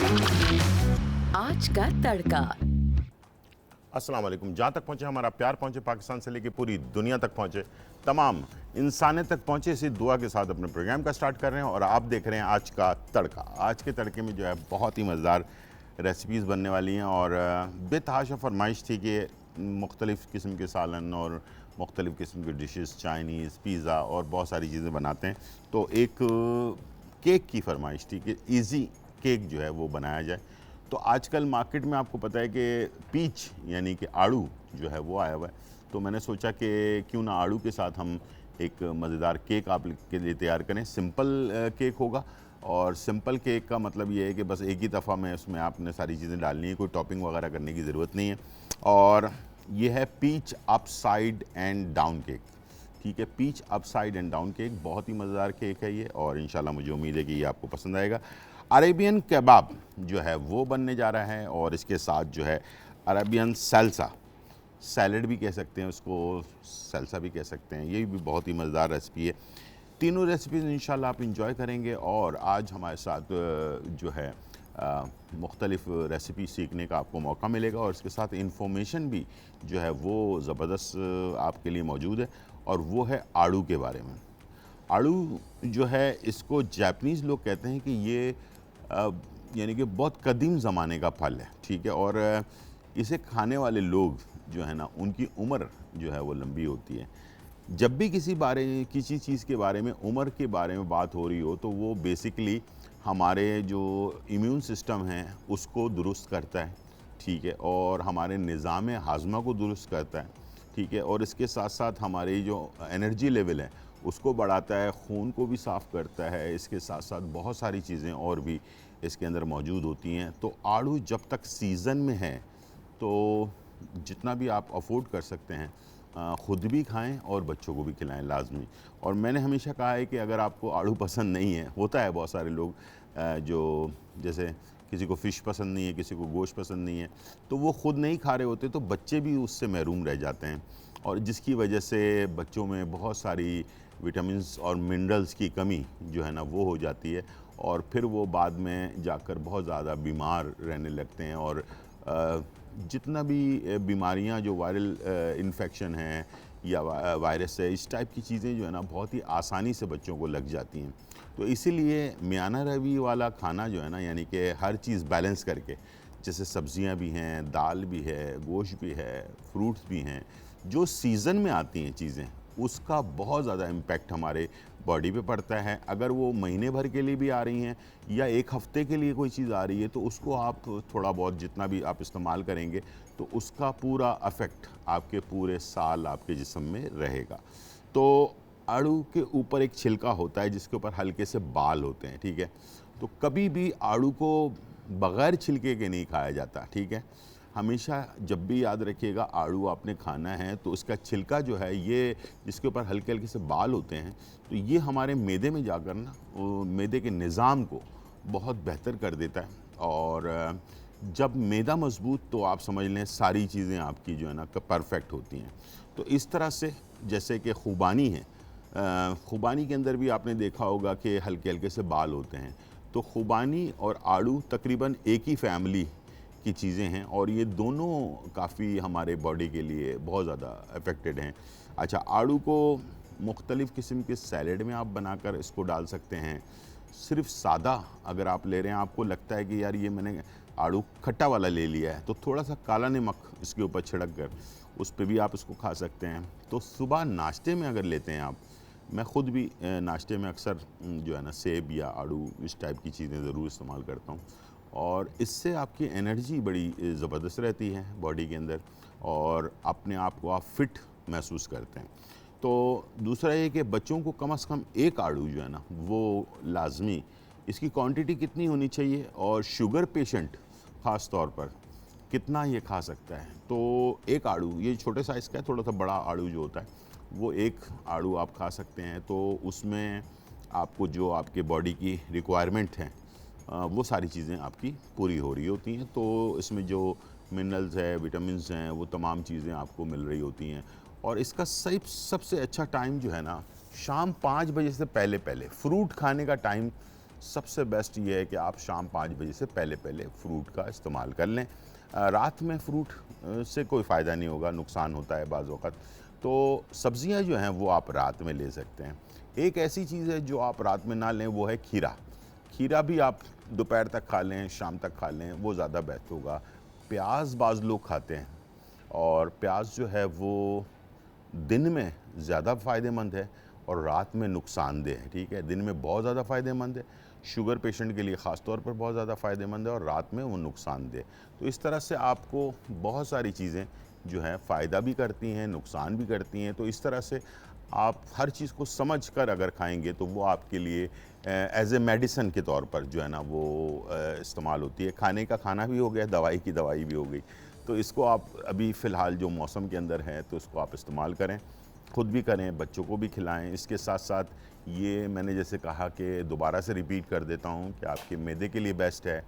आज का तड़का। अस्सलाम वालेकुम। जहाँ तक पहुँचे हमारा प्यार, पहुँचे पाकिस्तान से लेकर पूरी दुनिया तक पहुँचे, तमाम इंसानियत तक पहुँचे, इसी दुआ के साथ अपने प्रोग्राम का स्टार्ट कर रहे हैं। और आप देख रहे हैं आज का तड़का। आज के तड़के में जो है बहुत ही मज़ेदार रेसिपीज़ बनने वाली हैं और बेतहाशा फरमाइश थी कि मुख्तलिफ़ किस्म के सालन और मुख्तलिफ़ किस्म के डिशेस, चाइनीज़, पिज़्ज़ा और बहुत सारी चीज़ें बनाते हैं। तो एक केक की फरमाइश थी कि ईज़ी केक जो है वो बनाया जाए। तो आजकल मार्केट में आपको पता है कि पीच यानी कि आड़ू जो है वो आया हुआ है। तो मैंने सोचा कि क्यों ना आड़ू के साथ हम एक मज़ेदार केक आप के लिए तैयार करें। सिंपल केक होगा और सिंपल केक का मतलब ये है कि बस एक ही दफ़ा में उसमें आपने सारी चीज़ें डालनी है, कोई टॉपिंग वगैरह करने की ज़रूरत नहीं है। और ये है peach upside and down cake. ठीक है, peach upside and down cake बहुत ही मज़ेदार केक है ये, और इंशाल्लाह मुझे उम्मीद है कि ये आपको पसंद आएगा। अरेबियन कबाब जो है वो बनने जा रहा है और इसके साथ जो है अरेबियन सैल्सा, सैलड भी कह सकते हैं उसको, सैल्सा भी कह सकते हैं, ये भी बहुत ही मज़ेदार रेसिपी है। तीनों रेसिपीज़ इंशाल्लाह आप इंजॉय करेंगे। और आज हमारे साथ जो है मुख्तलिफ़ रेसिपी सीखने का आपको मौका मिलेगा और इसके साथ इंफॉर्मेशन भी जो है वो ज़बरदस्त आपके लिए मौजूद है, और वो है आड़ू के बारे में। आड़ू जो है इसको जापानीज़ लोग कहते हैं कि ये यानी कि बहुत कदीम ज़माने का फल है। ठीक है, और इसे खाने वाले लोग जो है ना उनकी उम्र जो है वो लंबी होती है। जब भी किसी चीज़ के बारे में, उम्र के बारे में बात हो रही हो, तो वो बेसिकली हमारे जो इम्यून सिस्टम है उसको दुरुस्त करता है। ठीक है, और हमारे निज़ाम हाज़मा को दुरुस्त करता है। ठीक है, और इसके साथ साथ हमारी जो एनर्जी लेवल है उसको बढ़ाता है, खून को भी साफ़ करता है। इसके साथ साथ बहुत सारी चीज़ें और भी इसके अंदर मौजूद होती हैं। तो आड़ू जब तक सीज़न में है तो जितना भी आप अफोर्ड कर सकते हैं ख़ुद भी खाएं और बच्चों को भी खिलाएं लाजमी। और मैंने हमेशा कहा है कि अगर आपको आड़ू पसंद नहीं है, होता है बहुत सारे लोग जो जैसे किसी को फ़िश पसंद नहीं है, किसी को गोश्त पसंद नहीं है, तो वो ख़ुद नहीं खा रहे होते तो बच्चे भी उससे महरूम रह जाते हैं, और जिसकी वजह से बच्चों में बहुत सारी विटामिन्स और मिनरल्स की कमी जो है ना वो हो जाती है, और फिर वो बाद में जाकर बहुत ज़्यादा बीमार रहने लगते हैं। और जितना भी बीमारियां जो वायरल इन्फेक्शन हैं या वायरस है, इस टाइप की चीज़ें जो है ना बहुत ही आसानी से बच्चों को लग जाती हैं। तो इसीलिए मियाना रवि वाला खाना जो है ना, यानी कि हर चीज़ बैलेंस करके, जैसे सब्जियां भी हैं, दाल भी है, गोश्त भी है, फ्रूट्स भी हैं, जो सीज़न में आती हैं चीज़ें, उसका बहुत ज़्यादा इम्पैक्ट हमारे बॉडी पे पड़ता है। अगर वो महीने भर के लिए भी आ रही हैं या एक हफ़्ते के लिए कोई चीज़ आ रही है, तो उसको आप थोड़ा बहुत जितना भी आप इस्तेमाल करेंगे तो उसका पूरा अफेक्ट आपके पूरे साल आपके जिस्म में रहेगा। तो आड़ू के ऊपर एक छिलका होता है जिसके ऊपर हल्के से बाल होते हैं। ठीक है, तो कभी भी आड़ू को बग़ैर छिलके के नहीं खाया जाता। ठीक है, हमेशा जब भी याद रखिएगा आड़ू आपने खाना है तो इसका छिलका जो है, ये जिसके ऊपर हल्के हल्के से बाल होते हैं, तो ये हमारे मैदे में जाकर ना मैदे के निज़ाम को बहुत बेहतर कर देता है। और जब मैदा मजबूत, तो आप समझ लें सारी चीज़ें आपकी जो है ना परफेक्ट होती हैं। तो इस तरह से जैसे कि खुबानी है, खुबानी के अंदर भी आपने देखा होगा कि हल्के हल्के से बाल होते हैं। तो खुबानी और आड़ू तकरीबन एक ही फैमिली की चीज़ें हैं, और ये दोनों काफ़ी हमारे बॉडी के लिए बहुत ज़्यादा अफेक्टेड हैं। अच्छा, आड़ू को मुख्तलिफ़ किस्म के सैलड में आप बनाकर इसको डाल सकते हैं। सिर्फ सादा अगर आप ले रहे हैं, आपको लगता है कि यार ये मैंने आड़ू खट्टा वाला ले लिया है, तो थोड़ा सा काला नमक इसके ऊपर छिड़क कर उस पर भी आप इसको खा सकते हैं। तो सुबह नाश्ते में अगर लेते हैं आप, मैं ख़ुद भी नाश्ते में अक्सर जो है ना सेब या आड़ू इस टाइप की चीज़ें ज़रूर इस्तेमाल करता हूँ, और इससे आपकी एनर्जी बड़ी ज़बरदस्त रहती है बॉडी के अंदर, और अपने आप को आप फिट महसूस करते हैं। तो दूसरा ये कि बच्चों को कम से कम एक आड़ू जो है ना वो लाजमी, इसकी क्वांटिटी कितनी होनी चाहिए, और शुगर पेशेंट ख़ास तौर पर कितना ये खा सकता है। तो एक आड़ू, ये छोटे साइज़ का है, थोड़ा सा बड़ा आड़ू जो होता है वो एक आड़ू आप खा सकते हैं। तो उसमें आपको जो आपके बॉडी की रिक्वायरमेंट है वो सारी चीज़ें आपकी पूरी हो रही होती हैं। तो इसमें जो मिनरल्स है, विटामिन्स हैं, वो तमाम चीज़ें आपको मिल रही होती हैं। और इसका सबसे अच्छा टाइम जो है ना, शाम 5 बजे से पहले पहले फ्रूट खाने का टाइम सबसे बेस्ट ये है कि आप शाम 5 बजे से पहले पहले फ्रूट का इस्तेमाल कर लें। रात में फ्रूट से कोई फ़ायदा नहीं होगा, नुकसान होता है बाज़ वक़्त। तो सब्ज़ियाँ जो हैं वो आप रात में ले सकते हैं। एक ऐसी चीज़ है जो आप रात में ना लें, वो है खीरा। खीरा भी आप दोपहर तक खा लें, शाम तक खा लें, वो ज़्यादा बेहतर होगा। प्याज बाज़ लोग खाते हैं और प्याज जो है वो दिन में ज़्यादा फ़ायदेमंद है और रात में नुकसानदेह है, ठीक है। दिन में बहुत ज़्यादा फ़ायदेमंद है, शुगर पेशेंट के लिए ख़ास तौर पर बहुत ज़्यादा फ़ायदेमंद है, और रात में वो नुकसानदेह। तो इस तरह से आपको बहुत सारी चीज़ें जो हैं फ़ायदा भी करती हैं, नुकसान भी करती हैं। तो इस तरह से आप हर चीज़ को समझ कर अगर खाएँगे तो वो आपके लिए एज़ ए मेडिसिन के तौर पर जो है ना वो इस्तेमाल होती है। खाने का खाना भी हो गया, दवाई की दवाई भी हो गई। तो इसको आप अभी फ़िलहाल जो मौसम के अंदर है तो इसको आप इस्तेमाल करें, खुद भी करें, बच्चों को भी खिलाएं। इसके साथ साथ ये मैंने जैसे कहा कि दोबारा से रिपीट कर देता हूँ कि आपके मैदे के लिए बेस्ट है,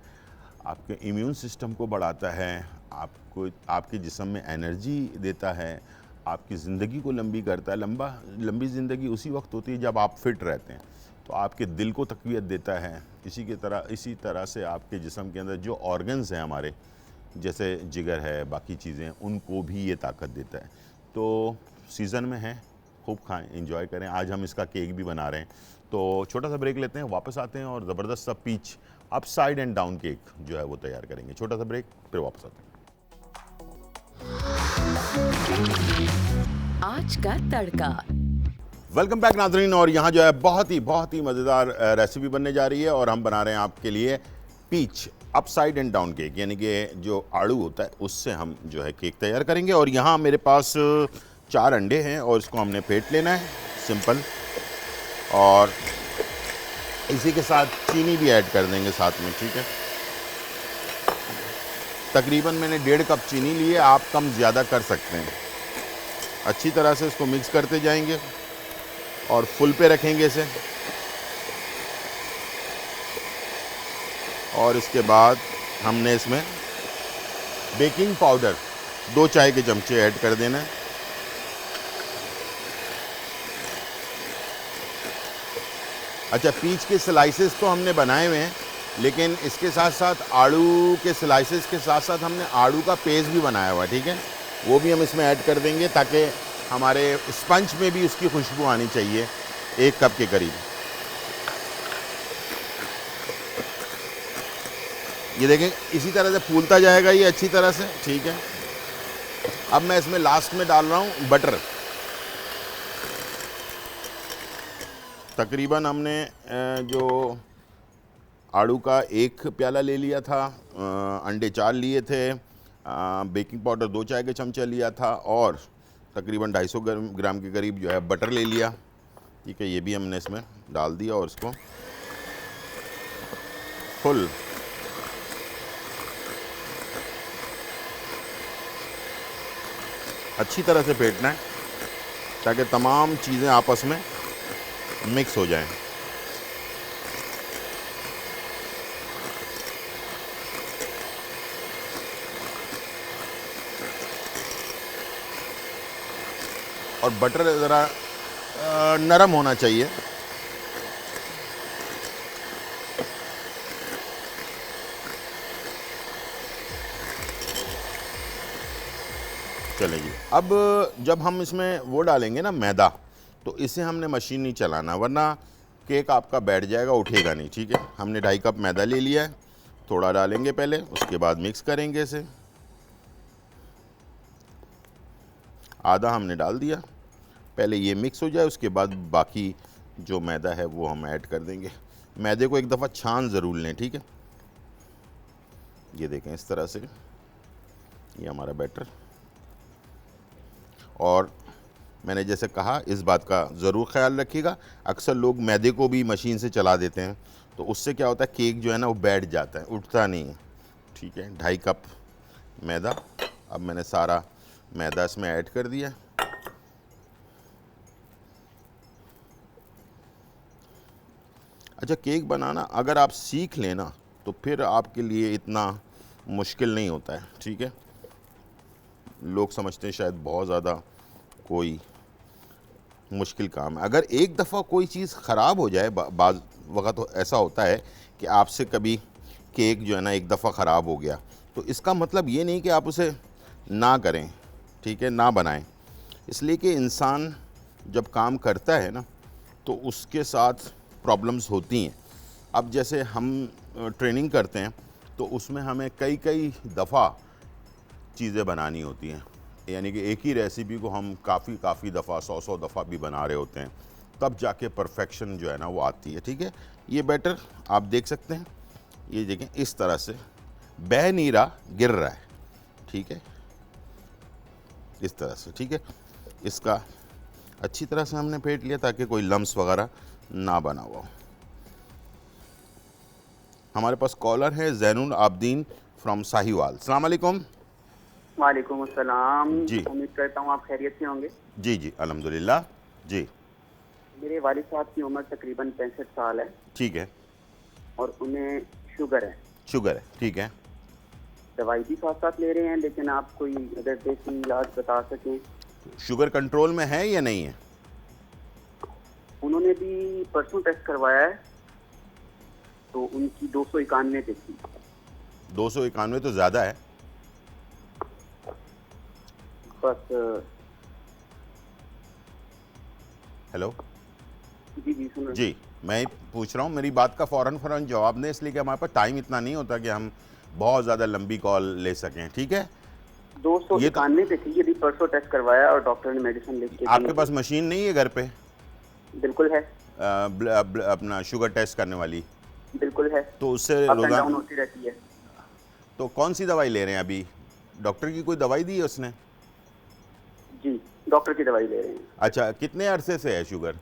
आपके इम्यून सिस्टम को बढ़ाता है, आपको आपके जिस्म में एनर्जी देता है, आपकी ज़िंदगी को लंबी करता है। लंबी ज़िंदगी उसी वक्त होती है जब आप फिट रहते हैं। तो आपके दिल को तक़वियत देता है। इसी तरह से आपके जिस्म के अंदर जो ऑर्गन्स हैं हमारे, जैसे जिगर है, बाकी चीज़ें, उनको भी ये ताकत देता है। तो सीज़न में है, खूब खाएं, एंजॉय करें। आज हम इसका केक भी बना रहे हैं। तो छोटा सा ब्रेक लेते हैं, वापस आते हैं और ज़बरदस्त सा peach upside and down cake जो है वो तैयार करेंगे। छोटा सा ब्रेक, फिर वापस आते हैं। आज का तड़का। वेलकम बैक नाज़रीन। और यहाँ जो है बहुत ही मज़ेदार रेसिपी बनने जा रही है और हम बना रहे हैं आपके लिए peach upside and down cake, यानी कि जो आड़ू होता है उससे हम जो है केक तैयार करेंगे। और यहाँ मेरे पास 4 अंडे हैं और इसको हमने फेंट लेना है, सिंपल। और इसी के साथ चीनी भी ऐड कर देंगे साथ में, ठीक है। तकरीबन मैंने 1.5 कप चीनी ली है, आप कम ज़्यादा कर सकते हैं। अच्छी तरह से इसको मिक्स करते जाएंगे और फुल पे रखेंगे इसे। और इसके बाद हमने इसमें बेकिंग पाउडर 2 चाय के चमचे ऐड कर देना है। अच्छा, पीच के स्लाइसेस तो हमने बनाए हुए हैं, लेकिन इसके साथ साथ आड़ू के स्लाइसेस के साथ साथ हमने आड़ू का पेस्ट भी बनाया हुआ है, ठीक है। वो भी हम इसमें ऐड कर देंगे ताकि हमारे स्पंज में भी उसकी खुशबू आनी चाहिए। 1 कप के करीब। ये देखें, इसी तरह से फूलता जाएगा ये अच्छी तरह से, ठीक है। अब मैं इसमें लास्ट में डाल रहा हूँ बटर। तकरीबन हमने जो आड़ू का 1 प्याला ले लिया था, अंडे 4 लिए थे, बेकिंग पाउडर 2 चाय के चमचे लिया था और तकरीबन 250 ग्राम के करीब जो है बटर ले लिया, ठीक है। ये भी हमने इसमें डाल दिया और इसको फुल अच्छी तरह से फेंटना है ताकि तमाम चीज़ें आपस में मिक्स हो जाएं। और बटर ज़रा नरम होना चाहिए। चलेगी। अब जब हम इसमें वो डालेंगे ना मैदा, तो इसे हमने मशीन नहीं चलाना, वरना केक आपका बैठ जाएगा, उठेगा नहीं, ठीक है। हमने 2.5 कप मैदा ले लिया है, थोड़ा डालेंगे पहले, उसके बाद मिक्स करेंगे इसे। आधा हमने डाल दिया, पहले ये मिक्स हो जाए, उसके बाद बाकी जो मैदा है वो हम ऐड कर देंगे। मैदे को एक दफ़ा छान ज़रूर लें, ठीक है। ये देखें इस तरह से, ये हमारा बैटर। और मैंने जैसे कहा, इस बात का ज़रूर ख्याल रखिएगा, अक्सर लोग मैदे को भी मशीन से चला देते हैं, तो उससे क्या होता है, केक जो है ना वो बैठ जाता है, उठता नहीं है, ठीक है। 2.5 कप मैदा, अब मैंने सारा मैदा इसमें ऐड कर दिया। अच्छा, केक बनाना अगर आप सीख लेना तो फिर आपके लिए इतना मुश्किल नहीं होता है, ठीक है। लोग समझते हैं शायद बहुत ज़्यादा कोई मुश्किल काम है। अगर एक दफ़ा कोई चीज़ ख़राब हो जाए, वक्त ऐसा होता है कि आपसे कभी केक जो है ना एक दफ़ा ख़राब हो गया, तो इसका मतलब ये नहीं कि आप उसे ना करें, ठीक है, ना बनाएं। इसलिए कि इंसान जब काम करता है ना तो उसके साथ प्रॉब्लम्स होती हैं। अब जैसे हम ट्रेनिंग करते हैं तो उसमें हमें कई कई दफ़ा चीज़ें बनानी होती हैं, यानी कि एक ही रेसिपी को हम काफ़ी दफ़ा 100 दफ़ा भी बना रहे होते हैं, तब जाके परफेक्शन जो है ना वो आती है। ठीक है, ये बैटर आप देख सकते हैं, ये देखें इस तरह से बह नहीं रहा, गिर रहा है। ठीक है, इस तरह से। ठीक है, इसका अच्छी तरह से हमने फेंट लिया ताकि कोई लम्स वगैरह ना बना हुआ हो। हमारे पास कॉलर है जैनुल आबदीन फ्रॉम साहिवाल। अस्सलाम वालेकुम। वालेकुम अस्सलाम। जी उम्मीद करता हूँ आप खैरियत से होंगे। जी जी अल्हम्दुलिल्लाह। जी मेरे वालिद साहब की उम्र तकरीबन 65 साल है ठीक है। और उन्हें शुगर है। शुगर है, ठीक है। दवाई भी साथ साथ ले रहे हैं, लेकिन आप कोई अगर देसी इलाज बता सकें। शुगर कंट्रोल में है या नहीं है? उन्होंने भी परसों टेस्ट करवाया है तो उनकी 291 पे थी। 291 तो ज़्यादा है। बस हेलो जी जी सुन रहे जी, मैं पूछ रहा हूँ, मेरी बात का फ़ौरन जवाब दें, इसलिए कि हमारे पास टाइम इतना नहीं होता कि हम बहुत ज़्यादा लंबी कॉल ले सकें। ठीक है, 291 पे थी। ये भी परसों टेस्ट करवाया और डॉक्टर ने मेडिसिन लिख के दी। आपके पास मशीन नहीं है घर पे? बिल्कुल है। अपना शुगर टेस्ट करने वाली? बिल्कुल है। तो उससे अप एंड डाउन रोज़ाना, होती रहती है। तो कौन सी दवाई ले रहे हैं अभी? डॉक्टर की कोई दवाई दी है उसने? जी, डॉक्टर की दवाई ले रहे हैं। अच्छा, कितने अरसे से है शुगर?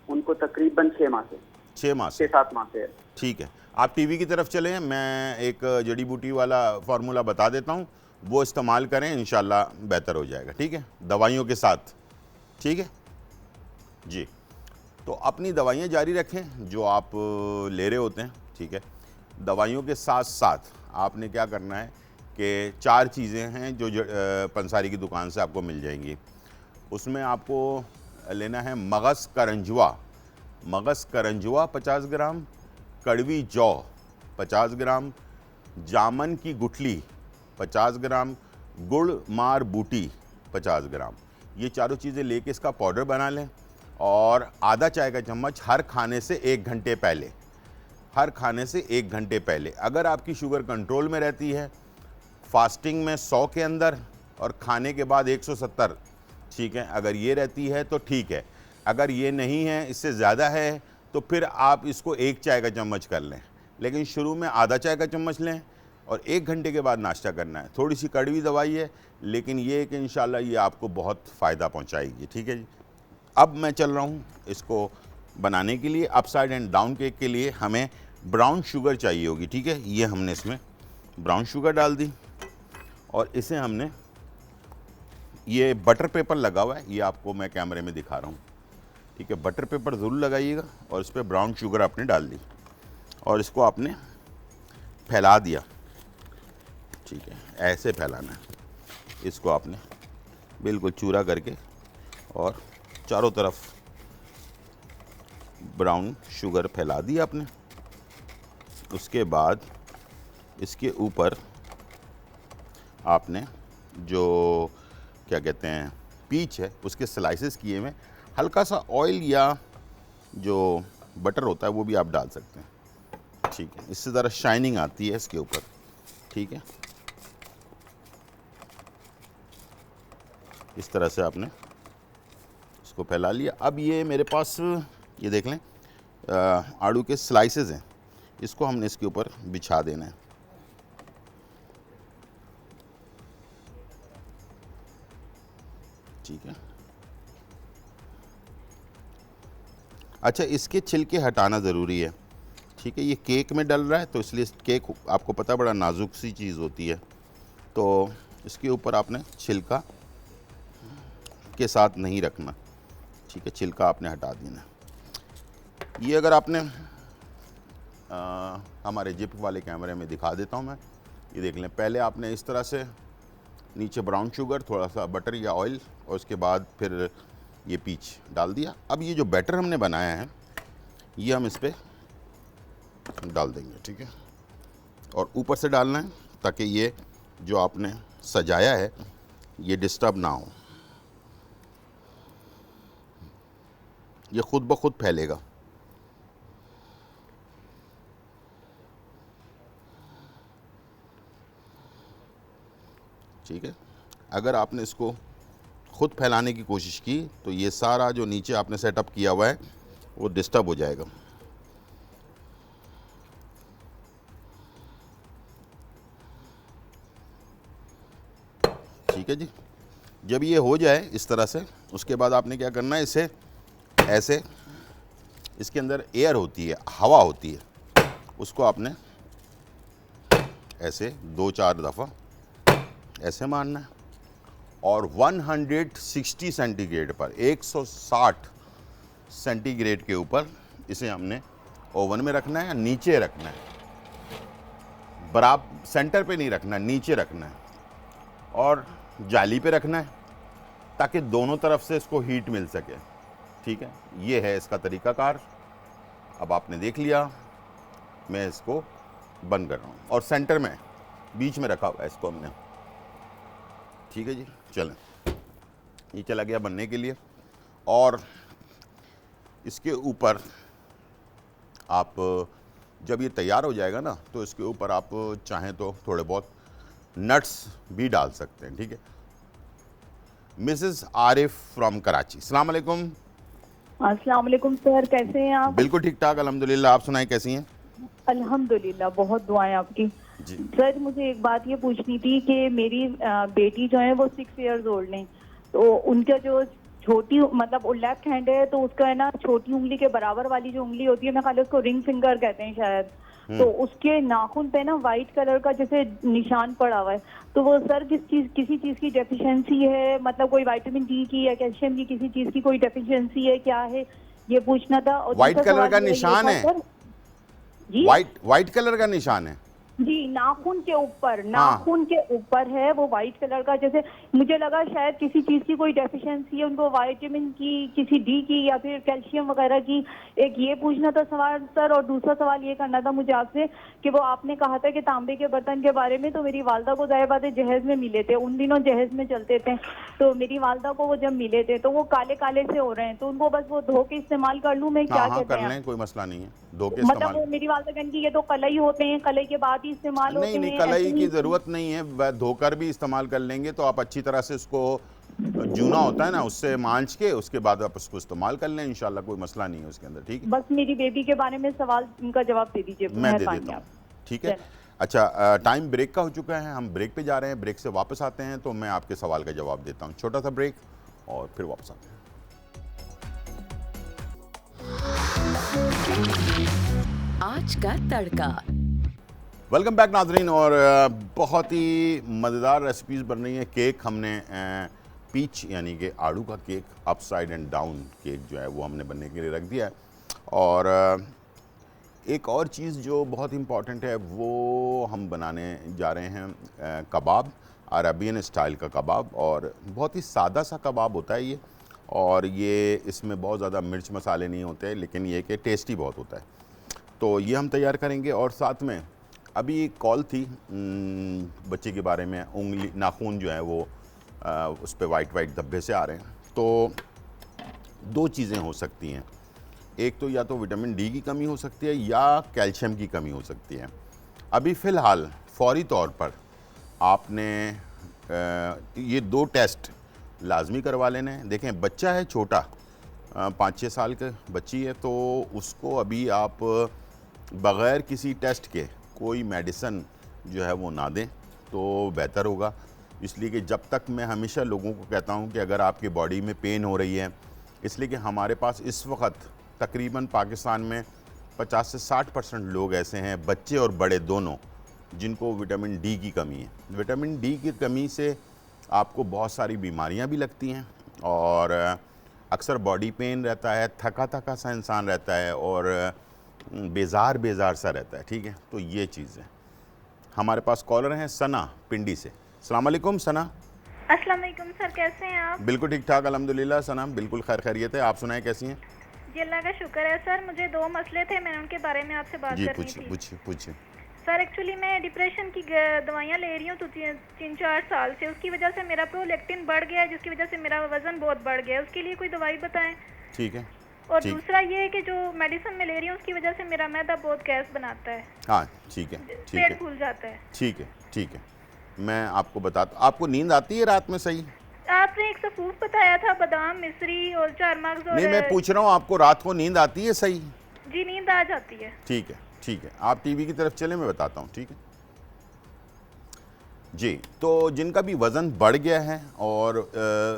उनको तकरीबन 6 माह से, 6 माह से। 6-7 माह से है। ठीक है, आप टीवी की तरफ चलें, मैं एक जड़ी बूटी वाला फार्मूला बता देता हूँ, वो इस्तेमाल करें, इंशाल्लाह बेहतर हो जाएगा। ठीक है, दवाइयों के साथ। ठीक है जी, तो अपनी दवाइयाँ जारी रखें जो आप ले रहे होते हैं। ठीक है, दवाइयों के साथ साथ आपने क्या करना है कि 4 चीज़ें हैं जो पंसारी की दुकान से आपको मिल जाएंगी। उसमें आपको लेना है मगज़ करंजुआ 50 ग्राम, कड़वी जौ 50 ग्राम, जामन की गुठली 50 ग्राम, गुड़ मार बूटी 50 ग्राम। ये चारों चीज़ें लेके इसका पाउडर बना लें और आधा चाय का चम्मच हर खाने से 1 घंटे पहले, हर खाने से 1 घंटे पहले। अगर आपकी शुगर कंट्रोल में रहती है, फास्टिंग में 100 के अंदर और खाने के बाद 170, ठीक है, अगर ये रहती है तो ठीक है। अगर ये नहीं है, इससे ज़्यादा है, तो फिर आप इसको 1 चाय का चम्मच कर लें, लेकिन शुरू में आधा चाय का चम्मच लें और 1 घंटे के बाद नाश्ता करना है। थोड़ी सी कड़वी दवाई है, लेकिन ये है कि इंशाल्लाह ये आपको बहुत फ़ायदा पहुंचाएगी। ठीक है जी, अब मैं चल रहा हूँ इसको बनाने के लिए। अपसाइड एंड डाउन केक के लिए हमें ब्राउन शुगर चाहिए होगी। ठीक है, ये हमने इसमें ब्राउन शुगर डाल दी और इसे हमने, ये बटर पेपर लगा हुआ है, ये आपको मैं कैमरे में दिखा रहा हूँ। ठीक है, बटर पेपर ज़रूर लगाइएगा और इस पर ब्राउन शुगर आपने डाल दी और इसको आपने फैला दिया। ठीक है, ऐसे फैलाना है इसको आपने, बिल्कुल चूरा करके, और चारों तरफ ब्राउन शुगर फैला दी आपने। उसके बाद इसके ऊपर आपने जो क्या कहते हैं पीच है उसके स्लाइसेस किए हुए, हल्का सा ऑयल या जो बटर होता है वो भी आप डाल सकते हैं। ठीक है, इससे ज़रा शाइनिंग आती है इसके ऊपर। ठीक है, इस तरह से आपने इसको फैला लिया। अब ये मेरे पास, ये देख लें, आड़ू के स्लाइसेस हैं, इसको हमने इसके ऊपर बिछा देना है। ठीक है, अच्छा, इसके छिलके हटाना ज़रूरी है। ठीक है, ये केक में डल रहा है तो इसलिए केक आपको पता बड़ा नाजुक सी चीज़ होती है, तो इसके ऊपर आपने छिलका के साथ नहीं रखना। ठीक है, छिलका आपने हटा देना। ये अगर आपने हमारे जिप वाले कैमरे में दिखा देता हूँ मैं, ये देख लें, पहले आपने इस तरह से नीचे ब्राउन शुगर, थोड़ा सा बटर या ऑयल, और उसके बाद फिर ये पीच डाल दिया। अब ये जो बैटर हमने बनाया है ये हम इस पर डाल देंगे, ठीक है। और ऊपर से डालना है ताकि ये जो आपने सजाया है ये डिस्टर्ब ना हो, ये खुद ब खुद फैलेगा। ठीक है, अगर आपने इसको खुद फैलाने की कोशिश की तो ये सारा जो नीचे आपने सेटअप किया हुआ है वो डिस्टर्ब हो जाएगा। ठीक है जी, जब ये हो जाए इस तरह से, उसके बाद आपने क्या करना है, इसे ऐसे, इसके अंदर एयर होती है, हवा होती है, उसको आपने ऐसे 2-4 दफ़ा ऐसे मारना है और 160 सेंटीग्रेड पर, 160 सेंटीग्रेड के ऊपर इसे हमने ओवन में रखना है, नीचे रखना है, बराबर सेंटर पे नहीं रखना है, नीचे रखना है और जाली पे रखना है ताकि दोनों तरफ से इसको हीट मिल सके। ठीक है, ये है इसका तरीकाकार। अब आपने देख लिया, मैं इसको बंद कर रहा हूँ और सेंटर में बीच में रखा हुआ है इसको हमने। ठीक है जी, चलें, ये चला गया बनने के लिए। और इसके ऊपर आप जब ये तैयार हो जाएगा ना तो इसके ऊपर आप चाहें तो थोड़े बहुत नट्स भी डाल सकते हैं। ठीक है, मिसेस आरिफ फ्रॉम कराची, अस्सलाम वालेकुम। अस्सलाम वालेकुम सर, कैसे हैं आप? बिल्कुल ठीक ठाक अल्हम्दुलिल्लाह, आप सुनाएं कैसी हैं? अल्हम्दुलिल्लाह, बहुत दुआएं आपकी। जी सर मुझे एक बात ये पूछनी थी कि मेरी बेटी जो है वो 6 इयर्स ओल्ड है, तो उनका जो छोटी मतलब लेफ्ट हैंड है तो उसका है ना छोटी उंगली के बराबर वाली जो उंगली होती है, मैं खाली उसको रिंग फिंगर कहते हैं शायद, तो उसके नाखून पे ना व्हाइट कलर का जैसे निशान पड़ा हुआ है, तो वो सर किसी चीज की डेफिशिएंसी है, मतलब कोई विटामिन डी की या कैल्शियम की किसी चीज की कोई डेफिशिएंसी है क्या है, ये पूछना था। और व्हाइट दूसरा कलर सवाल का ये निशान था है? सर, जी व्हाइट कलर का निशान है? जी, नाखून के ऊपर, नाखून के ऊपर है वो व्हाइट कलर का, जैसे मुझे लगा शायद किसी चीज की कोई डेफिशिएंसी है उनको, विटामिन की, किसी डी की या फिर कैल्शियम वगैरह की। एक ये पूछना था सवाल सर, और दूसरा सवाल ये करना था मुझे आपसे कि वो आपने कहा था कि तांबे के बर्तन के बारे में, तो मेरी वालदा को ज़ाहिर बात है जहेज में मिले थे, उन दिनों जहेज में चलते थे, तो मेरी वालदा को वो जब मिले थे तो वो काले काले से हो रहे हैं, तो उनको बस वो धो के इस्तेमाल कर लूँ मैं, क्या हाँ कहते कर हैं? लें, कोई मसला नहीं है, धो के मतलब इस्तेमाल। वो मेरी वालदा कहती है ये तो कलई होते हैं, कलई के बाद ही इस्तेमाल होते नहीं हैं, कलाई ऐसे की ही? ज़रूरत नहीं है, धोकर भी इस्तेमाल कर लेंगे तो आप अच्छी तरह से इसको, जूना होता है ना, उससे मांझ के उसके बाद आप उसको इस्तेमाल कर लें, इंशाल्लाह कोई मसला नहीं है उसके अंदर। ठीक है, बस मेरी बेबी के बारे में सवाल, उनका जवाब दे दीजिए, मैं दे मेहरबानी देता हूँ। आप। ठीक है, अच्छा टाइम ब्रेक का हो चुका है, हम ब्रेक पे जा रहे हैं, ब्रेक से वापस आते हैं तो मैं आपके सवाल का जवाब देता हूँ। छोटा सा ब्रेक और फिर वापस आते हैं। आज का तड़का। वेलकम बैक नाजरीन, और बहुत ही मज़ेदार रेसिपीज़ बन रही हैं। केक हमने पीच यानी कि आड़ू का cake, upside and down cake जो है वो हमने बनने के लिए रख दिया है। और एक और चीज़ जो बहुत इम्पॉर्टेंट है वो हम बनाने जा रहे हैं कबाब, अरबियन स्टाइल का कबाब, और बहुत ही सादा सा कबाब होता है ये, और ये इसमें बहुत ज़्यादा मिर्च मसाले नहीं होते, लेकिन ये कि टेस्टी बहुत होता है। तो ये हम तैयार करेंगे। और साथ में अभी एक कॉल थी बच्चे के बारे में, उंगली नाखून जो है वो उस पर वाइट धब्बे से आ रहे हैं। तो दो चीज़ें हो सकती हैं, एक तो या तो विटामिन डी की कमी हो सकती है या कैल्शियम की कमी हो सकती है। अभी फ़िलहाल फौरी तौर पर आपने ये 2 टेस्ट लाजमी करवा लेने हैं। देखें, बच्चा है छोटा, 5-6 साल की बच्ची है, तो उसको अभी आप बग़ैर किसी टेस्ट के कोई मेडिसन जो है वो ना दें तो बेहतर होगा। इसलिए कि जब तक, मैं हमेशा लोगों को कहता हूँ कि अगर आपकी बॉडी में पेन हो रही है, इसलिए कि हमारे पास इस वक्त तकरीबन पाकिस्तान में 50 से 60% लोग ऐसे हैं, बच्चे और बड़े दोनों, जिनको विटामिन डी की कमी है। विटामिन डी की कमी से आपको बहुत सारी बीमारियां भी लगती हैं, और अक्सर बॉडी पेन रहता है, थका थका सा इंसान रहता है, और बेजार सा रहता है। ठीक है, तो ये चीज़ है। हमारे पास कॉलर हैं सना पिंडी से। अस्सलाम वालेकुम सना। अस्सलाम वालेकुम सर, कैसे हैं आप? बिल्कुल ठीक ठाक अल्हम्दुलिल्लाह सना, बिल्कुल खैरियत है। आप सुनाएं कैसी हैं? जी अल्लाह का शुक्र है सर। मुझे 2 मसले थे, मैंने उनके बारे में आपसे बात जी करनी पूछिए थी। पूछिए पूछिए। सर एक्चुअली मैं डिप्रेशन की दवाइयाँ ले रही हूँ तो 3-4 साल से, उसकी वजह से मेरा प्रोलैक्टिन बढ़ गया है, जिसकी वजह से मेरा वजन बहुत बढ़ गया है। उसके लिए कोई दवाई बताएं। ठीक है। और ठीक। दूसरा ये है कि जो मेडिसिन मैं ले रही हूँ उसकी वजह से मेरा मैदा बहुत गैस बनाता है, हाँ ठीक है ठीक है पेट फूल जाता है। ठीक है ठीक है। मैं आपको बताता, आपको नींद आती है रात में सही? आपने एक सफूफ बताया था, बादाम मिश्री और चारमगज और नहीं, मैं पूछ रहा हूँ आपको रात को नींद आती है सही? जी नींद आ जाती है। ठीक है ठीक है, आप टीवी की तरफ चले, मैं बताता हूँ। ठीक है जी। तो जिनका भी वज़न बढ़ गया है और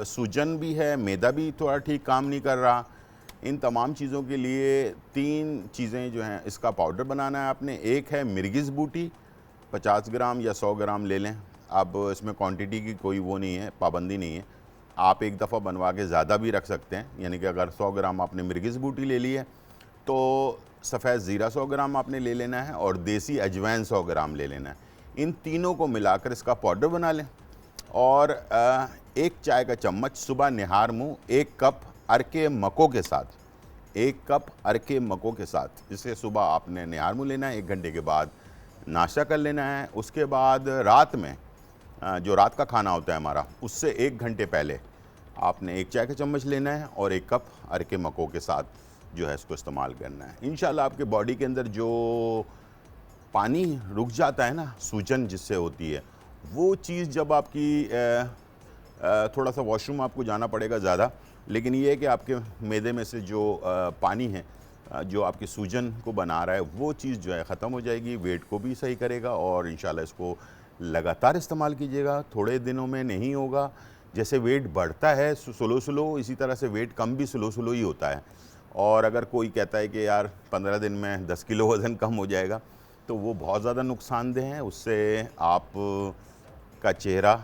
सूजन भी है, मैदा भी थोड़ा ठीक काम नहीं कर रहा, इन तमाम चीज़ों के लिए 3 चीज़ें जो हैं, इसका पाउडर बनाना है आपने। एक है मिर्गिस बूटी, 50 ग्राम या 100 ग्राम ले लें। अब इसमें क्वांटिटी की कोई वो नहीं है, पाबंदी नहीं है। आप एक दफ़ा बनवा के ज़्यादा भी रख सकते हैं, यानी कि अगर 100 ग्राम आपने मिर्गिस बूटी ले ली है तो सफ़ेद ज़ीरा 100 ग्राम आपने ले लेना है और देसी अजवाइन 100 ग्राम ले लेना है। इन तीनों को मिलाकर इसका पाउडर बना लें और 1 चाय का चम्मच सुबह निहार मुँह 1 कप अरके मको के साथ, 1 कप अरके मको के साथ इसे सुबह आपने निहार मुँह लेना है। 1 घंटे के बाद नाश्ता कर लेना है। उसके बाद रात में जो रात का खाना होता है हमारा, उससे 1 घंटे पहले आपने 1 चाय का चम्मच लेना है और 1 कप अरके मको के साथ जो है इसको इस्तेमाल करना है। इंशाल्लाह आपके बॉडी के अंदर जो पानी रुक जाता है ना, सूजन जिससे होती है, वो चीज़ जब आपकी थोड़ा सा वॉशरूम आपको जाना पड़ेगा ज़्यादा, लेकिन ये है कि आपके मैदे में से जो पानी है जो आपकी सूजन को बना रहा है, वो चीज़ जो है ख़त्म हो जाएगी, वेट को भी सही करेगा। और इंशाल्लाह इसको लगातार इस्तेमाल कीजिएगा, थोड़े दिनों में नहीं होगा। जैसे वेट बढ़ता है स्लो स्लो, इसी तरह से वेट कम भी स्लो स्लो ही होता है। और अगर कोई कहता है कि यार 15 दिन में 10 किलो वज़न कम हो जाएगा, तो वो बहुत ज़्यादा नुकसानदेह है। उससे आप का चेहरा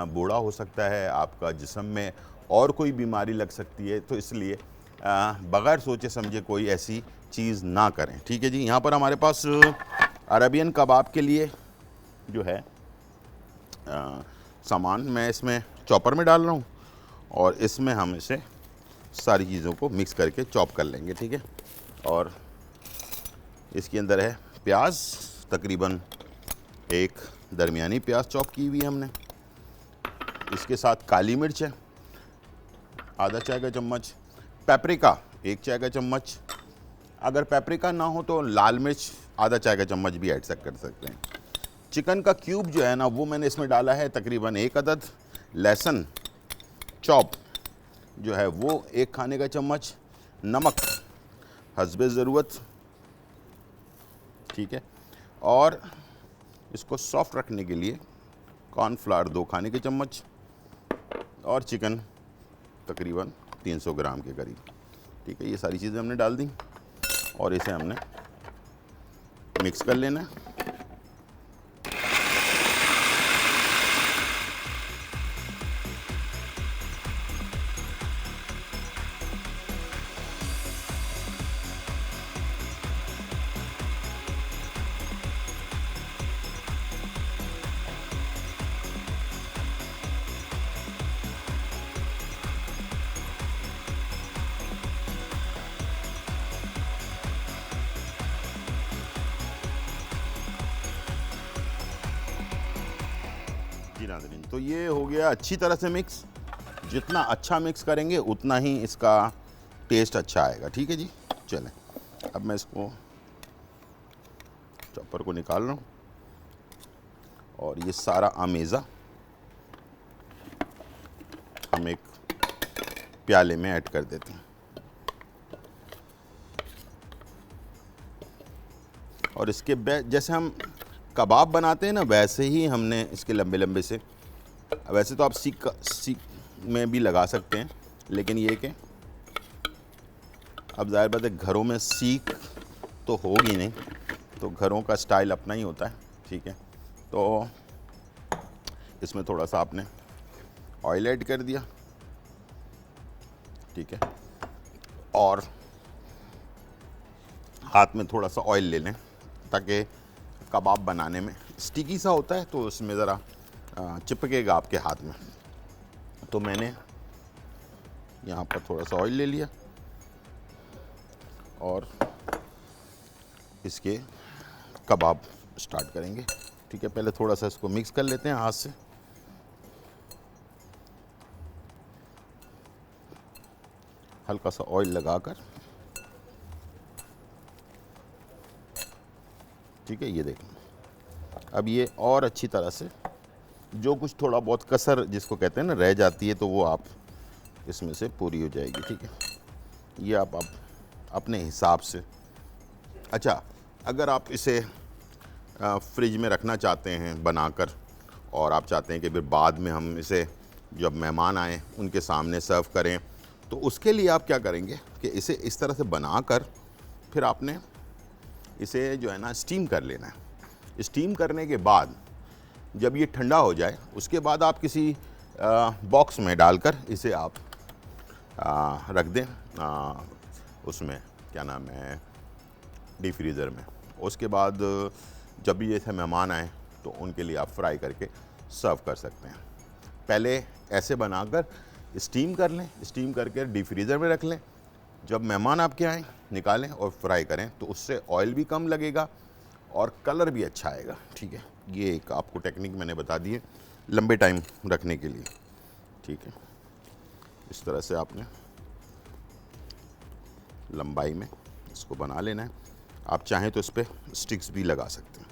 बूढ़ा हो सकता है, आपका जिस्म में और कोई बीमारी लग सकती है। तो इसलिए बग़ैर सोचे समझे कोई ऐसी चीज़ ना करें। ठीक है जी। यहाँ पर हमारे पास अरबियन कबाब के लिए जो है सामान मैं इसमें चॉपर में डाल रहा हूँ और इसमें हम इसे सारी चीज़ों को मिक्स करके चॉप कर लेंगे। ठीक है। और इसके अंदर है प्याज, तकरीबन 1 दरमियानी प्याज चॉप की हुई हमने। इसके साथ काली मिर्च है आधा चाय का चम्मच, पेपरिका 1 चाय का चम्मच, अगर पेपरिका ना हो तो लाल मिर्च आधा चाय का चम्मच भी ऐड कर सकते हैं। चिकन का क्यूब जो है ना, वो मैंने इसमें डाला है तकरीबन 1 अदद। लहसुन चॉप जो है वो 1 खाने का चम्मच। नमक हस्बे ज़रूरत। ठीक है। और इसको सॉफ्ट रखने के लिए कॉर्नफ्लावर 2 खाने के चम्मच और चिकन तकरीबन 300 ग्राम के करीब। ठीक है। ये सारी चीज़ें हमने डाल दी और इसे हमने मिक्स कर लेना है। नाज़रीन, तो ये हो गया अच्छी तरह से मिक्स। जितना अच्छा मिक्स करेंगे उतना ही इसका टेस्ट अच्छा आएगा। ठीक है जी। चलें, अब मैं इसको चॉपर को निकाल रहा हूँ और ये सारा अमेज़ा हम एक प्याले में ऐड कर देते हैं और इसके जैसे हम कबाब बनाते हैं ना, वैसे ही हमने इसके लंबे लंबे से, वैसे तो आप सीख में भी लगा सकते हैं, लेकिन ये कि अब ज़ाहिर बात है घरों में सीख तो होगी नहीं, तो घरों का स्टाइल अपना ही होता है। ठीक है। तो इसमें थोड़ा सा आपने ऑयल ऐड कर दिया। ठीक है। और हाथ में थोड़ा सा ऑयल ले लें ताकि कबाब बनाने में स्टिकी सा होता है तो उसमें ज़रा चिपकेगा आपके हाथ में। तो मैंने यहाँ पर थोड़ा सा ऑयल ले लिया और इसके कबाब स्टार्ट करेंगे। ठीक है, पहले थोड़ा सा इसको मिक्स कर लेते हैं हाथ से। हल्का सा ऑयल लगाकर, ठीक है, ये देखें। अब ये और अच्छी तरह से जो कुछ थोड़ा बहुत कसर जिसको कहते हैं ना रह जाती है, तो वो आप इसमें से पूरी हो जाएगी। ठीक है, ये आप अपने हिसाब से। अच्छा, अगर आप इसे फ्रिज में रखना चाहते हैं बनाकर, और आप चाहते हैं कि फिर बाद में हम इसे जब मेहमान आएँ उनके सामने सर्व करें, तो उसके लिए आप क्या करेंगे कि इसे इस तरह से बनाकर फिर आपने इसे जो है ना स्टीम कर लेना है। स्टीम करने के बाद जब ये ठंडा हो जाए, उसके बाद आप किसी बॉक्स में डालकर इसे आप रख दें उसमें, क्या नाम है, डीप फ्रीज़र में। उसके बाद जब भी ऐसे मेहमान आए तो उनके लिए आप फ्राई करके सर्व कर सकते हैं। पहले ऐसे बनाकर स्टीम कर लें, स्टीम करके डीप फ्रीज़र में रख लें। जब मेहमान आपके आएँ निकालें और फ्राई करें, तो उससे ऑयल भी कम लगेगा और कलर भी अच्छा आएगा। ठीक है, ये एक आपको टेक्निक मैंने बता दी है लंबे टाइम रखने के लिए। ठीक है, इस तरह से आपने लंबाई में इसको बना लेना है। आप चाहें तो इस पर स्टिक्स भी लगा सकते हैं।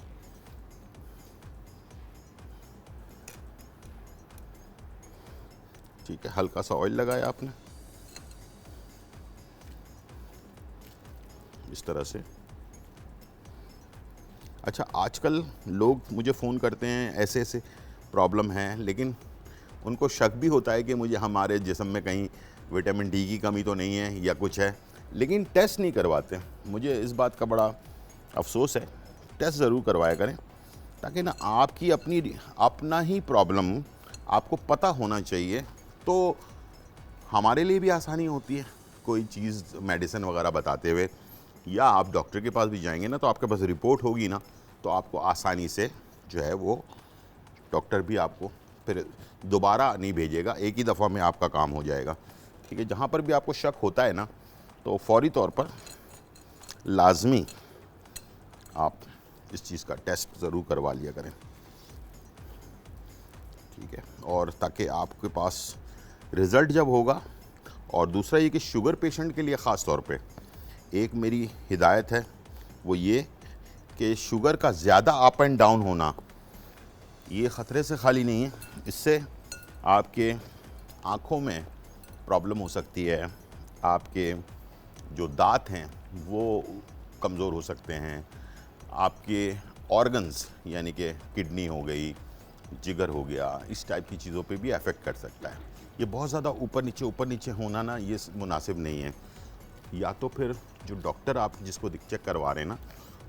ठीक है, हल्का सा ऑयल लगाया आपने इस तरह से। अच्छा, आजकल लोग मुझे फ़ोन करते हैं, ऐसे ऐसे प्रॉब्लम है, लेकिन उनको शक भी होता है कि मुझे हमारे जिस्म में कहीं विटामिन डी की कमी तो नहीं है या कुछ है, लेकिन टेस्ट नहीं करवाते। मुझे इस बात का बड़ा अफसोस है। टेस्ट ज़रूर करवाया करें, ताकि ना आपकी अपना ही प्रॉब्लम आपको पता होना चाहिए, तो हमारे लिए भी आसानी होती है कोई चीज़ मेडिसिन वगैरह बताते हुए। या आप डॉक्टर के पास भी जाएंगे ना, तो आपके पास रिपोर्ट होगी ना, तो आपको आसानी से जो है वो डॉक्टर भी आपको फिर दोबारा नहीं भेजेगा, एक ही दफ़ा में आपका काम हो जाएगा। ठीक है, जहाँ पर भी आपको शक होता है ना, तो फौरी तौर पर लाजमी आप इस चीज़ का टेस्ट ज़रूर करवा लिया करें। ठीक है, और ताकि आपके पास रिज़ल्ट जब होगा। और दूसरा ये कि शुगर पेशेंट के लिए ख़ास तौर पे एक मेरी हिदायत है, वो ये कि शुगर का ज़्यादा अप एंड डाउन होना ये ख़तरे से खाली नहीं है। इससे आपके आँखों में प्रॉब्लम हो सकती है, आपके जो दांत हैं वो कमज़ोर हो सकते हैं, आपके ऑर्गन्स यानी कि किडनी हो गई, जिगर हो गया, इस टाइप की चीज़ों पे भी अफेक्ट कर सकता है। ये बहुत ज़्यादा ऊपर नीचे होना ना, ये मुनासिब नहीं है। या तो फिर जो डॉक्टर आप जिसको चेक करवा रहे हैं ना,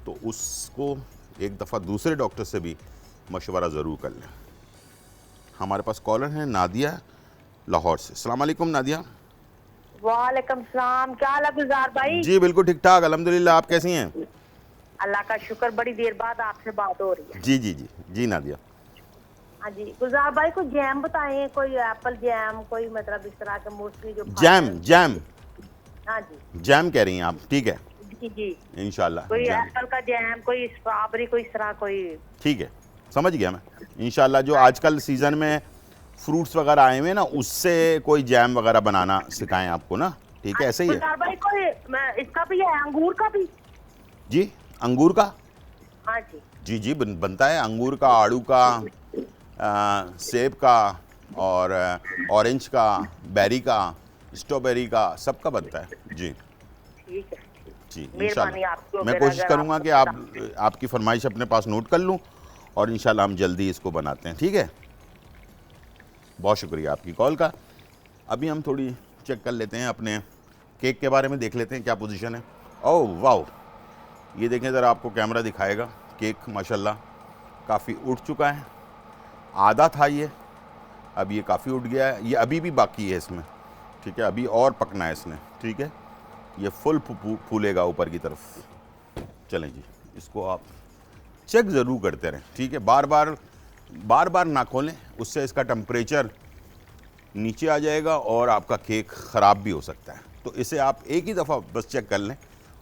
तो उसको एक दफ़ा दूसरे डॉक्टर से भी मशवरा ज़रूर कर लें। हमारे पास कॉलर हैं नादिया लाहौर से। अस्सलाम वालेकुम नादिया। वालेकुम सलाम, क्या हाल है गुलजार भाई? जी बिल्कुल ठीक ठाक, अल्हम्दुलिल्लाह। आप कैसी हैं? अल्लाह का शुक्र, बड़ी देर बाद आपसे बात हो रही है। जी जी जी जी नादिया। हाँ जी गुलजार भाई, कोई जैम बताएं, कोई एप्पल जैम, कोई मतलब इस तरह के मोस्टली जो जैम। हाँ जी, जैम कह रही हैं आप? ठीक है, जी जी, इंशाल्लाह। कोई एप्पल का जैम, कोई स्ट्रॉबेरी, कोई इस तरह कोई। ठीक है, समझ गया मैं। इंशाल्लाह जो आजकल सीज़न में फ्रूट्स वगैरह आए हुए ना, उससे कोई जैम वगैरह बनाना सिखाएं आपको ना। ठीक है, ऐसे ही है। गुलजार भाई कोई इसका भी है, अंगूर का भी? जी, अंगूर का? हाँ जी जी जी बनता है, अंगूर का, आड़ू का, सेब का, और ऑरेंज का, बेरी का, स्ट्रॉबेरी का, सबका बनता है। जी ठीक है जी, मेहरबानी इंशाल्लाह आपको। मैं कोशिश करूंगा कि आपकी फरमाइश अपने पास नोट कर लूं, और इंशाल्लाह हम जल्दी इसको बनाते हैं। ठीक है, बहुत शुक्रिया आपकी कॉल का। अभी हम थोड़ी चेक कर लेते हैं, अपने केक के बारे में देख लेते हैं क्या पोजीशन है। ओह वाह, ये देखें ज़रा, आपको कैमरा दिखाएगा। केक माशाल्लाह काफ़ी उठ चुका है, आधा था ये, अब ये काफ़ी उठ गया है। ये अभी भी बाकी है इसमें, ठीक है, अभी और पकना है इसने। ठीक है, ये फुल फूलेगा ऊपर की तरफ। चलें जी, इसको आप चेक ज़रूर करते रहें। ठीक है, बार बार ना खोलें, उससे इसका टेम्परेचर नीचे आ जाएगा और आपका केक ख़राब भी हो सकता है। तो इसे आप एक ही दफ़ा बस चेक कर लें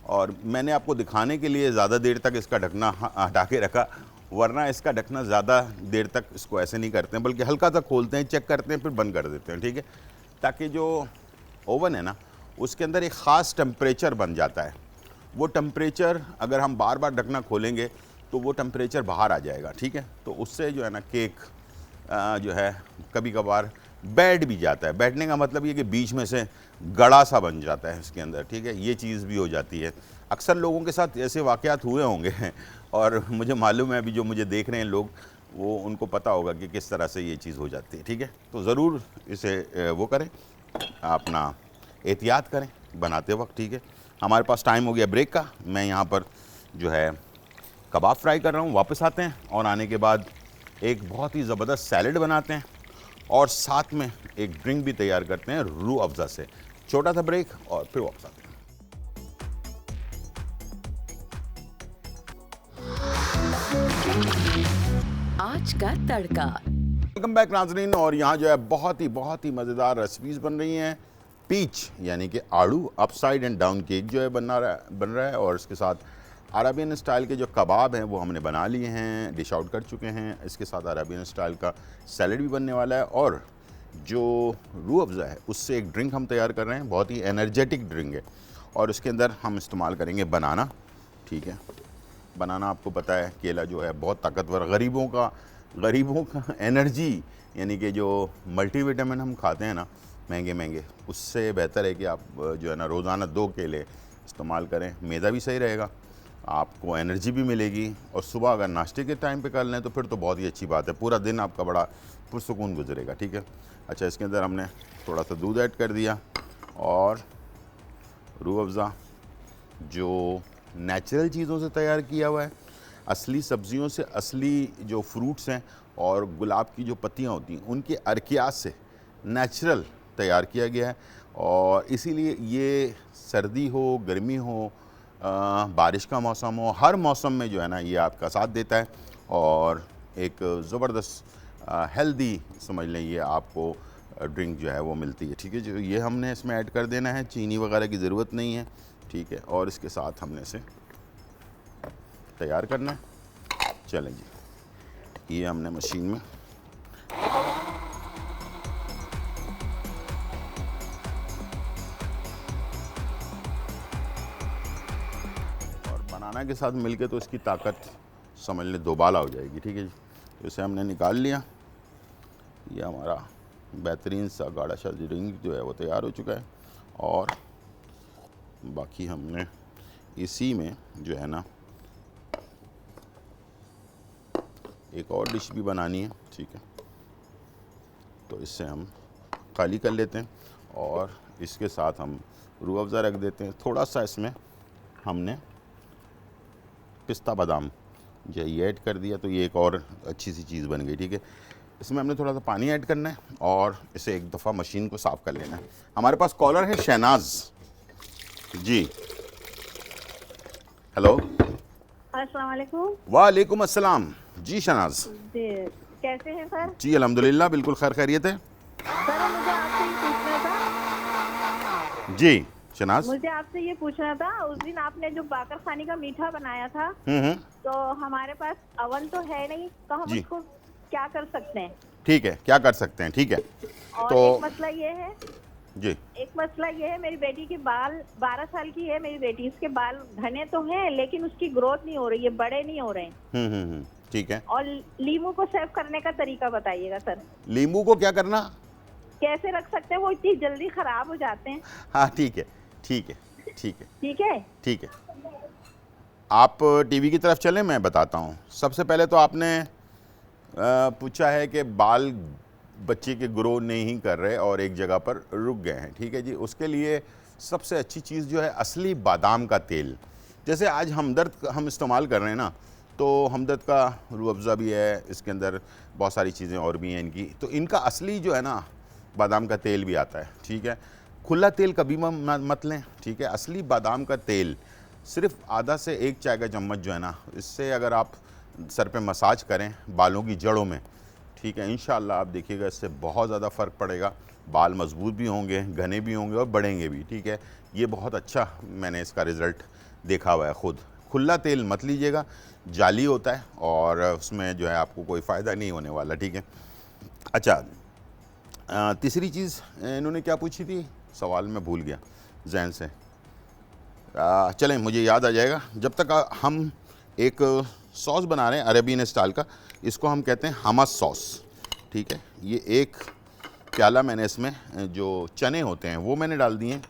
और मैंने आपको दिखाने के लिए ज़्यादा देर तक इसका ढकना हटा के रखा, वरना इसका ढकना ज़्यादा देर तक इसको ऐसे नहीं करते हैं, बल्कि हल्का सा खोलते हैं, चेक करते हैं, फिर बंद कर देते हैं, ठीक है, ताकि जो ओवन है ना उसके अंदर एक ख़ास टेम्परेचर बन जाता है। वो टेम्परेचर अगर हम बार बार ढकना खोलेंगे तो वो टेम्परेचर बाहर आ जाएगा, ठीक है। तो उससे जो है ना केक जो है कभी कभार बैठ भी जाता है। बैठने का मतलब ये कि बीच में से गड़ा सा बन जाता है इसके अंदर, ठीक है, ये चीज़ भी हो जाती है। अक्सर लोगों के साथ ऐसे वाक़यात हुए होंगे और मुझे मालूम है अभी जो मुझे देख रहे हैं लोग, वो उनको पता होगा कि किस तरह से ये चीज़ हो जाती है, ठीक है। तो ज़रूर इसे वो करें, अपना एहतियात करें बनाते वक्त, ठीक है। हमारे पास टाइम हो गया ब्रेक का। मैं यहाँ पर जो है कबाब फ्राई कर रहा हूँ। वापस आते हैं और आने के बाद एक बहुत ही ज़बरदस्त सैलड बनाते हैं और साथ में एक ड्रिंक भी तैयार करते हैं रूह अफ़ज़ा से। छोटा सा ब्रेक और फिर वापस आते हैं। आज का तड़का। वेलकम बैक नाज़रीन। और यहाँ जो है बहुत ही मज़ेदार रेसिपीज़ बन रही हैं। पीच यानी कि आड़ू अपसाइड एंड डाउन केक जो है बन रहा है और इसके साथ अरबियन स्टाइल के जो कबाब हैं वो हमने बना लिए हैं, डिश आउट कर चुके हैं। इसके साथ अरबियन स्टाइल का सैलड भी बनने वाला है और जो रूह अफ़ज़ा है उससे एक ड्रिंक हम तैयार कर रहे हैं, बहुत ही एनर्जेटिक ड्रिंक है और उसके अंदर हम इस्तेमाल करेंगे बनाना, ठीक है। बनाना आपको पता है केला जो है बहुत ताकतवर, गरीबों का एनर्जी यानी कि जो मल्टीविटामिन हम खाते हैं ना महंगे, उससे बेहतर है कि आप जो है ना रोज़ाना 2 केले इस्तेमाल करें। मैदा भी सही रहेगा, आपको एनर्जी भी मिलेगी और सुबह अगर नाश्ते के टाइम पे कर लें तो फिर तो बहुत ही अच्छी बात है, पूरा दिन आपका बड़ा पुरसुकून गुजरेगा, ठीक है। अच्छा, इसके अंदर हमने थोड़ा सा दूध ऐड कर दिया और रूह अफ़ज़ा जो नेचुरल चीज़ों से तैयार किया हुआ है, असली सब्जियों से, असली जो फ्रूट्स हैं और गुलाब की जो पत्तियाँ होती हैं उनके अर्कियात से नेचुरल तैयार किया गया है और इसीलिए ये सर्दी हो, गर्मी हो, बारिश का मौसम हो, हर मौसम में जो है ना ये आपका साथ देता है और एक ज़बरदस्त हेल्दी समझ लें ये आपको ड्रिंक जो है वो मिलती है, ठीक है। जो ये हमने इसमें ऐड कर देना है, चीनी वगैरह की ज़रूरत नहीं है, ठीक है। और इसके साथ हमने इसे तैयार करना है। चलें जी, ये हमने मशीन में बनाना के साथ मिलके तो इसकी ताकत समझ लें दोबाला हो जाएगी, ठीक है जी। तो इसे हमने निकाल लिया। ये हमारा बेहतरीन सा गाढ़ा सा ड्रिंक जो है वो तैयार हो चुका है और बाकी हमने इसी में जो है ना एक और डिश भी बनानी है, ठीक है। तो इससे हम खाली कर लेते हैं और इसके साथ हम रूह अफ़ज़ा रख देते हैं। थोड़ा सा इसमें हमने पिस्ता बादाम जो ये ऐड कर दिया तो ये एक और अच्छी सी चीज़ बन गई, ठीक है। इसमें हमने थोड़ा सा पानी ऐड करना है और इसे एक दफ़ा मशीन को साफ़ कर लेना है। हमारे पास कॉलर है शहनाज जी। हेलो, अस्सलाम वालेकुम। वालेकुम अस्सलाम जी। शहनाज जी, कैसे हैं सर? जी अल्हम्दुलिल्लाह बिल्कुल खैरियत है। सर मुझे आपसे ये पूछना था। जी शहनाज, मुझे आपसे ये पूछना था, उस दिन आपने जो बाकर खानी का मीठा बनाया था तो हमारे पास अवन तो है नहीं, तो हम जी। उसको क्या कर सकते हैं? ठीक है, क्या कर सकते हैं, ठीक है। और तो एक मसला ये है जी, मेरी बेटी के बाल 12 साल की है मेरी बेटी, उसके बाल घने तो हैं लेकिन उसकी ग्रोथ नहीं हो रही है, बड़े नहीं हो रहे हैं। ठीक है। और लीमू को सेव करने का तरीका बताइएगा सर। लींबू को क्या करना, कैसे रख सकते हैं, वो इतनी जल्दी खराब हो जाते हैं। हाँ ठीक है, ठीक है, ठीक है, ठीक है, ठीक है। आप टीवी की तरफ चलें, मैं बताता हूँ। सबसे पहले तो आपने पूछा है कि बाल बच्चे के ग्रो नहीं कर रहे और एक जगह पर रुक गए हैं, ठीक है जी। उसके लिए सबसे अच्छी चीज़ जो है असली बादाम का तेल। जैसे आज हमदर्द हम इस्तेमाल कर रहे हैं ना, तो हमदर्द का रूह अफ़ज़ा भी है, इसके अंदर बहुत सारी चीज़ें और भी हैं इनकी, तो इनका असली जो है ना बादाम का तेल भी आता है, ठीक है। खुला तेल कभी मत लें, ठीक है। असली बादाम का तेल सिर्फ आधा से 1 चाय का चम्मच जो है ना, इससे अगर आप सर पे मसाज करें बालों की जड़ों में, ठीक है, इंशाअल्लाह आप देखिएगा इससे बहुत ज़्यादा फ़र्क पड़ेगा। बाल मजबूत भी होंगे, घने भी होंगे और बढ़ेंगे भी, ठीक है। ये बहुत अच्छा मैंने इसका रिज़ल्ट देखा हुआ है खुद। खुला तेल मत लीजिएगा, जाली होता है और उसमें जो है आपको कोई फ़ायदा नहीं होने वाला, ठीक है। अच्छा, तीसरी चीज़ इन्होंने क्या पूछी थी, सवाल मैं भूल गया जहन से। चलें, मुझे याद आ जाएगा। जब तक हम एक सॉस बना रहे हैं अरेबियन स्टाइल का, इसको हम कहते हैं हमस सॉस, ठीक है। ये एक प्याला मैंने इसमें जो चने होते हैं वो मैंने डाल दिए हैं।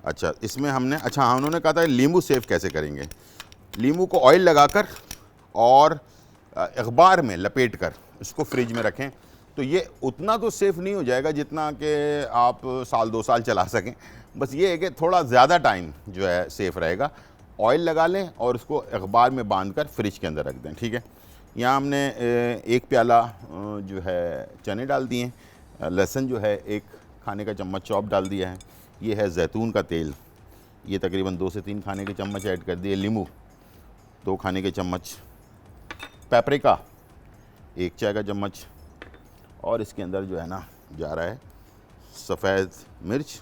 अच्छा, इसमें हमने, अच्छा हाँ, उन्होंने कहा था नींबू सेव कैसे करेंगे। नींबू को ऑयल लगाकर और अखबार में लपेट कर इसको फ्रिज में रखें, तो ये उतना तो सेफ़ नहीं हो जाएगा जितना कि आप साल 2 साल चला सकें। बस ये है कि थोड़ा ज़्यादा टाइम जो है सेफ़ रहेगा। ऑयल लगा लें और उसको अखबार में बांध कर फ्रिज के अंदर रख दें, ठीक है। यहाँ हमने एक प्याला जो है चने डाल दिए हैं, लहसुन जो है 1 खाने का चम्मच चॉप डाल दिया है। ये है जैतून का तेल, ये तकरीबन 2 से 3 खाने के चम्मच ऐड कर दिए। नींबू 2 खाने के चम्मच, पेपरिका 1 चाय का चम्मच, और इसके अंदर जो है ना जा रहा है सफ़ेद मिर्च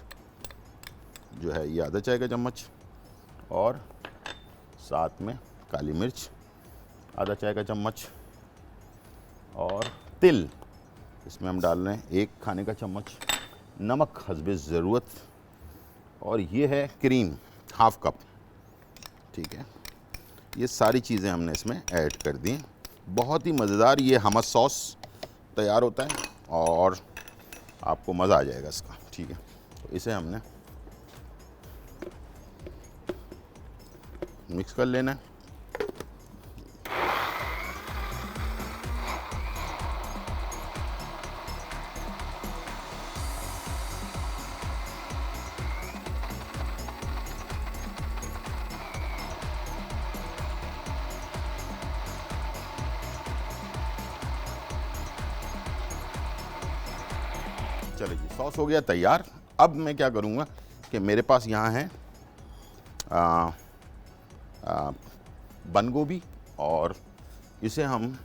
जो है ये आधा चाय का चम्मच, और साथ में काली मिर्च आधा चाय का चम्मच, और तिल इसमें हम डाल रहे हैं 1 खाने का चम्मच, नमक हस्बे ज़रूरत, और ये है क्रीम 1/2 कप, ठीक है। ये सारी चीज़ें हमने इसमें ऐड कर दी। बहुत ही मज़ेदार ये हमस सॉस तैयार होता है और आपको मज़ा आ जाएगा इसका, ठीक है। तो इसे हमने मिक्स कर लेना है। चलिए जी, सॉस हो गया तैयार। अब मैं क्या करूँगा कि मेरे पास यहाँ है बंद गोभी, और इसे हम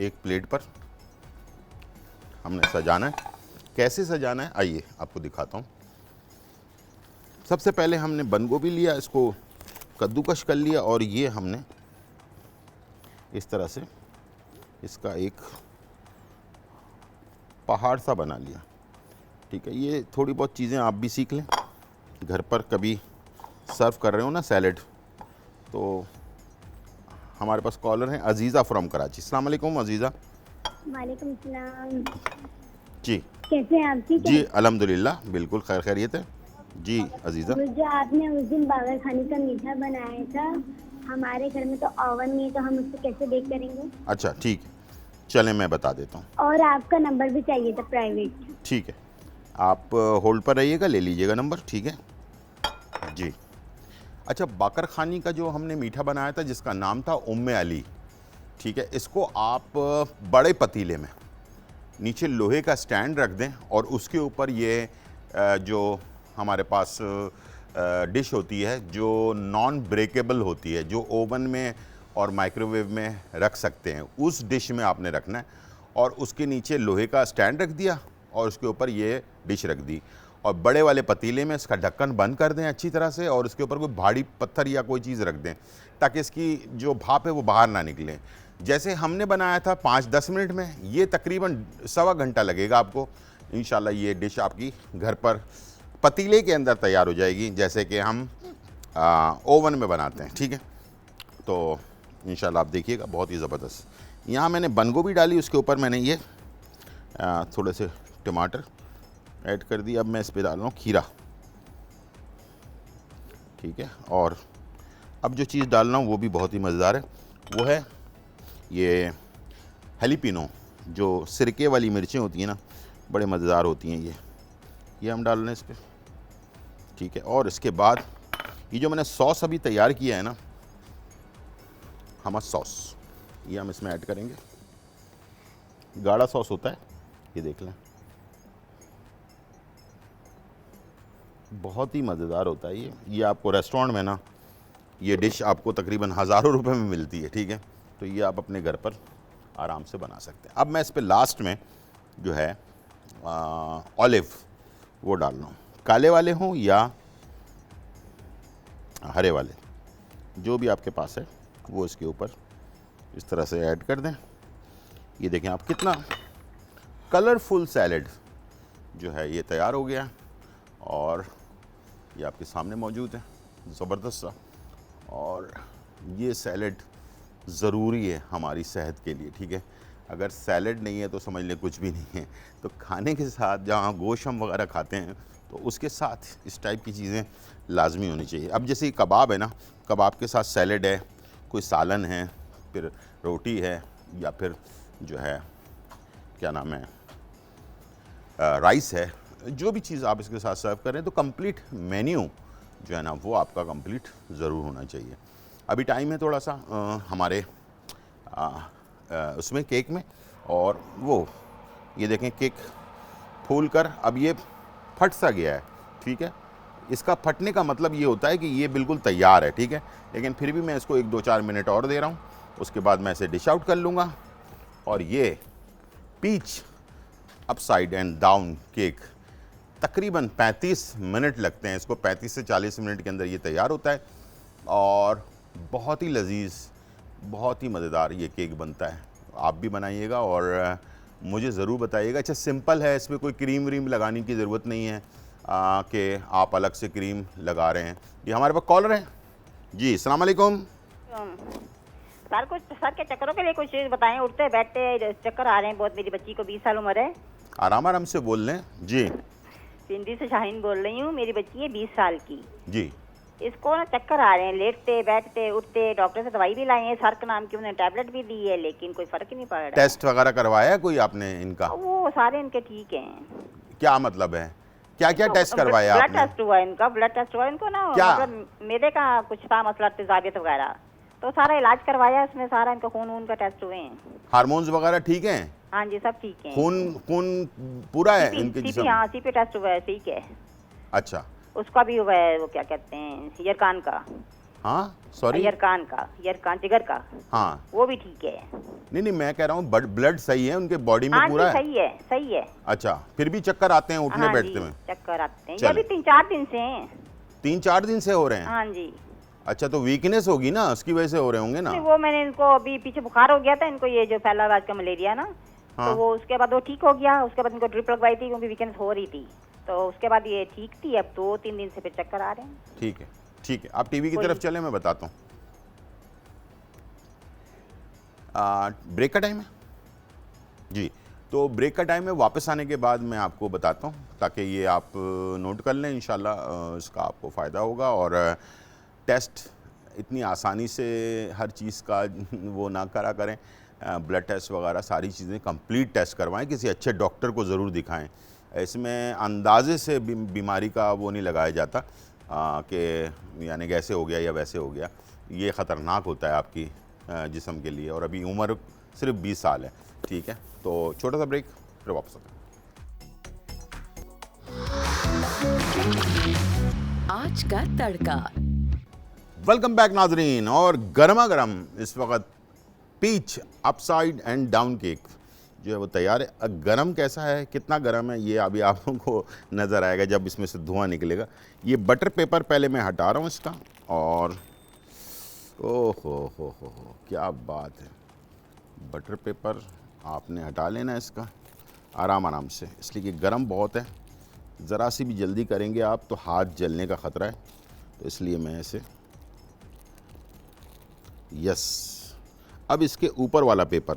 एक प्लेट पर हमने सजाना है। कैसे सजाना है आइए आपको दिखाता हूँ। सबसे पहले हमने बंद गोभी लिया, इसको कद्दूकश कर लिया, और ये हमने इस तरह से इसका एक पहाड़ सा बना लिया, ठीक है। ये थोड़ी बहुत चीज़ें आप भी सीख लें, घर पर कभी सर्व कर रहे हो ना सैलेड। तो हमारे पास कॉलर हैं अजीज़ा फ्रॉम कराची। अस्सलाम वालेकुम अजीज़ा। वालेकुम सलाम। जी कैसे हैं आप? ठीक जी, है अल्हम्दुलिल्लाह बिल्कुल खैर खैरियत है जी। अजीज़ा, मुझे आपने उस दिन बागर खाने का मीठा बनाया था, हमारे घर में तो ओवन नहीं है, तो हम उसको कैसे बेक करेंगे? अच्छा ठीक है, चलें मैं बता देता हूँ। और आपका नंबर भी चाहिए था प्राइवेट। ठीक है, आप होल्ड पर रहिएगा, ले लीजिएगा नंबर, ठीक है जी। अच्छा, बाकर खानी का जो हमने मीठा बनाया था जिसका नाम था उम्मे अली, ठीक है, इसको आप बड़े पतीले में नीचे लोहे का स्टैंड रख दें और उसके ऊपर ये जो हमारे पास डिश होती है जो नॉन ब्रेकेबल होती है, जो ओवन में और माइक्रोवेव में रख सकते हैं, उस डिश में आपने रखना है। और उसके नीचे लोहे का स्टैंड रख दिया और उसके ऊपर ये डिश रख दी, और बड़े वाले पतीले में इसका ढक्कन बंद कर दें अच्छी तरह से, और उसके ऊपर कोई भारी पत्थर या कोई चीज़ रख दें ताकि इसकी जो भाप है वो बाहर ना निकले। जैसे हमने बनाया था 5-10 मिनट में, ये तकरीबन 1.25 घंटा लगेगा आपको। इंशाल्लाह ये डिश आपकी घर पर पतीले के अंदर तैयार हो जाएगी, जैसे कि हम ओवन में बनाते हैं, ठीक है। तो इंशाल्लाह आप देखिएगा, बहुत ही ज़बरदस्त। यहाँ मैंने बंद गोभी डाली, उसके ऊपर मैंने ये थोड़े से टमाटर ऐड कर दिया। अब मैं इस पर डाल रहा हूँ खीरा, ठीक है। और अब जो चीज़ डाल रहा हूँ वो भी बहुत ही मज़ेदार है, वो है ये हैलीपिनो, जो सिरके वाली मिर्चें होती हैं ना, बड़े मज़ेदार होती हैं ये हम डाल रहे हैं इस पर, ठीक है। और इसके बाद ये जो मैंने सॉस अभी तैयार किया है ना, हमस सॉस, ये हम इसमें ऐड करेंगे। गाढ़ा सॉस होता है, ये देख लें, बहुत ही मज़ेदार होता है ये आपको रेस्टोरेंट में ना ये डिश आपको तकरीबन हज़ारों रुपए में मिलती है, ठीक है। तो ये आप अपने घर पर आराम से बना सकते हैं। अब मैं इस पे लास्ट में जो है ऑलिव वो डाल रहा हूँ, काले वाले हों या हरे वाले, जो भी आपके पास है वो इसके ऊपर इस तरह से ऐड कर दें। ये देखें आप, कितना कलरफुल सैलेड जो है ये तैयार हो गया और ये आपके सामने मौजूद है, ज़बरदस्त सा। और ये सैलेड ज़रूरी है हमारी सेहत के लिए, ठीक है। अगर सैलेड नहीं है तो समझ लें कुछ भी नहीं है। तो खाने के साथ जहाँ गोश्त हम वगैरह खाते हैं तो उसके साथ इस टाइप की चीज़ें लाजमी होनी चाहिए। अब जैसे कबाब है ना, कबाब के साथ सैलेड है, कोई सालन है, फिर रोटी है, या फिर जो है क्या नाम है राइस है, जो भी चीज़ आप इसके साथ सर्व करें तो कंप्लीट मेन्यू जो है ना वो आपका कंप्लीट ज़रूर होना चाहिए। अभी टाइम है थोड़ा सा हमारे उसमें केक में, और वो ये देखें केक फूल कर अब ये फट सा गया है, ठीक है। इसका फटने का मतलब ये होता है कि ये बिल्कुल तैयार है, ठीक है। लेकिन फिर भी मैं इसको 1-2-4 मिनट और दे रहा हूँ, उसके बाद मैं इसे डिश आउट कर लूँगा। और ये peach upside and down cake तकरीबन 35 मिनट लगते हैं इसको, 35 से 40 मिनट के अंदर ये तैयार होता है और बहुत ही लजीज, बहुत ही मज़ेदार ये केक बनता है। आप भी बनाइएगा और मुझे ज़रूर बताइएगा। अच्छा, सिंपल है, इसमें कोई क्रीम व्रीम लगाने की ज़रूरत नहीं है कि आप अलग से क्रीम लगा रहे हैं। ये हमारे पास कॉलर हैं जी, अस्सलाम वालेकुम। सर कुछ सर के चक्करों के लिए कुछ चीज़ बताएं, उठते बैठते चक्कर आ रहे हैं बहुत। मेरी बच्ची को 20 साल उम्र है। आराम आराम से बोल लें जी। सिंधी से शाहीन बोल रही हूँ। मेरी बच्ची है 20 साल की जी। इसको ना चक्कर आ रहे हैं, लेटते बैठते उठते। डॉक्टर से दवाई भी लाई है, सर्क नाम की, उन्होंने टैबलेट भी दी है, लेकिन कोई फर्क ही नहीं पड़ रहा है। टेस्ट वगैरह करवाया है कोई आपने इनका? वो सारे इनके ठीक हैं। क्या मतलब है, क्या क्या टेस्ट करवाया आपने? ब्लड टेस्ट हुआ इनका, ब्लड टेस्ट हुआ इनको ना, मतलब मेरे का कुछ था मसला, तेजाबियत वगैरह, तो सारा इलाज करवाया इसमें, सारा इनका खून वून का टेस्ट हुए हैं। हार्मोन्स वगैरह ठीक हैं? हाँ जी, सब ठीक है। खून पूरा है इनके जिस्म? हाँ, सीपी टेस्ट हुआ है, ठीक है। अच्छा, उसका भी हुआ है, वो क्या कहते हैं, यरकान का। हाँ सॉरी, यरकान का, यरकान जिगर का, हाँ वो भी ठीक है। नहीं मैं कह रहा हूँ ब्लड सही है उनके बॉडी में? हाँ पूरा जी, सही है, सही है। अच्छा, फिर भी चक्कर आते हैं उठने हाँ बैठते में? चक्कर आते हैं, ये भी 3-4 दिन से हैं। 3-4 दिन से हो रहे हैं? हाँ जी। अच्छा, तो वीकनेस होगी ना, उसकी वजह से हो रहे होंगे ना? वो मैंने इनको अभी पीछे बुखार हो गया था इनको, ये जो फैला आज का मलेरिया ना, हाँ। तो वो उसके बाद वो ठीक हो गया। उसके बाद इनको ड्रिप लगवाई थी क्योंकि वीकनेस हो रही थी, तो उसके बाद ये ठीक थी। अब 2-3 दिन से फिर चक्कर आ रहे हैं। ठीक है, ठीक है, आप टीवी की तरफ चले, मैं बताता हूँ। ब्रेक का टाइम है जी, तो ब्रेक का टाइम है। वापस आने के बाद मैं आपको बताता हूँ, ताकि ये आप नोट कर लें, इंशाल्लाह इसका आपको फ़ायदा होगा। और टेस्ट इतनी आसानी से हर चीज़ का वो ना करा करें, ब्लड टेस्ट वगैरह सारी चीज़ें कंप्लीट टेस्ट करवाएं, किसी अच्छे डॉक्टर को ज़रूर दिखाएं। इसमें अंदाजे से बीमारी का वो नहीं लगाया जाता कि यानी कैसे हो गया या वैसे हो गया। ये ख़तरनाक होता है आपकी जिस्म के लिए, और अभी उम्र सिर्फ 20 साल है, ठीक है। तो छोटा सा ब्रेक, फिर वापस आते हैं। आज का तड़का। वेलकम बैक नाजरीन, और गर्मा गर्म इस वक्त peach upside and down cake जो है वो तैयार है। गरम कैसा है, कितना गरम है, ये अभी आप लोगों को नज़र आएगा जब इसमें से धुआं निकलेगा। ये बटर पेपर पहले मैं हटा रहा हूँ इसका, और हो क्या बात है। बटर पेपर आपने हटा लेना है इसका आराम आराम से, इसलिए कि गरम बहुत है। ज़रा सी भी जल्दी करेंगे आप तो हाथ जलने का ख़तरा है, तो इसलिए मैं इसे अब इसके ऊपर वाला पेपर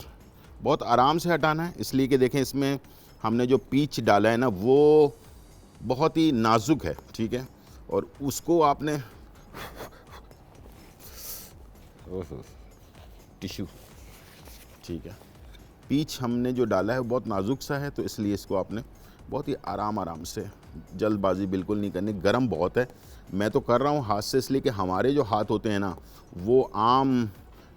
बहुत आराम से हटाना है, इसलिए कि देखें इसमें हमने जो पीच डाला है ना वो बहुत ही नाजुक है, ठीक है। और उसको आपने टिश्यू, ठीक है, पीच हमने जो डाला है वो बहुत नाजुक सा है, तो इसलिए इसको आपने बहुत ही आराम से, जल्दबाजी बिल्कुल नहीं करनी। गरम बहुत है, मैं तो कर रहा हूँ हाथ से, इसलिए कि हमारे जो हाथ होते हैं ना वो आम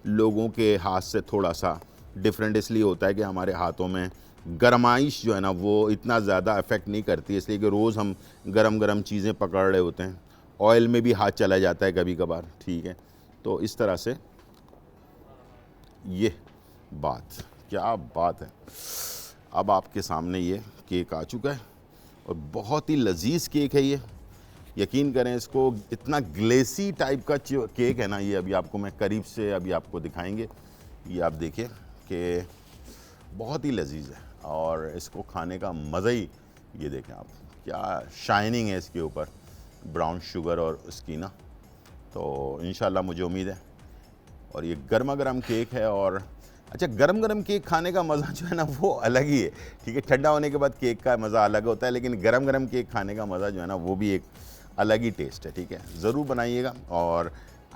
लोगों के हाथ से थोड़ा सा डिफरेंट इसलिए होता है कि हमारे हाथों में गरमाइश जो है ना वो इतना ज़्यादा अफेक्ट नहीं करती, इसलिए कि रोज़ हम गरम चीज़ें पकड़ रहे होते हैं, ऑयल में भी हाथ चला जाता है कभी कभार, ठीक है। तो इस तरह से ये बात, क्या बात है। अब आपके सामने ये केक आ चुका है, और बहुत ही लजीज केक है ये, यकीन करें इसको। इतना ग्लेसी टाइप का केक है ना ये, अभी आपको मैं करीब से अभी आपको दिखाएंगे। ये आप देखिए कि बहुत ही लजीज है और इसको खाने का मज़ा ही, ये देखें आप क्या शाइनिंग है इसके ऊपर, ब्राउन शुगर और उसकी ना। तो इंशाल्लाह मुझे उम्मीद है। और ये गर्मा गर्म केक है। और अच्छा, गरम गरम केक खाने का मज़ा जो है ना वो अलग ही है, ठीक है। ठंडा होने के बाद केक का मज़ा अलग होता है, लेकिन गरम गरम केक खाने का मज़ा जो है ना वो भी एक अलग ही टेस्ट है, ठीक है। ज़रूर बनाइएगा। और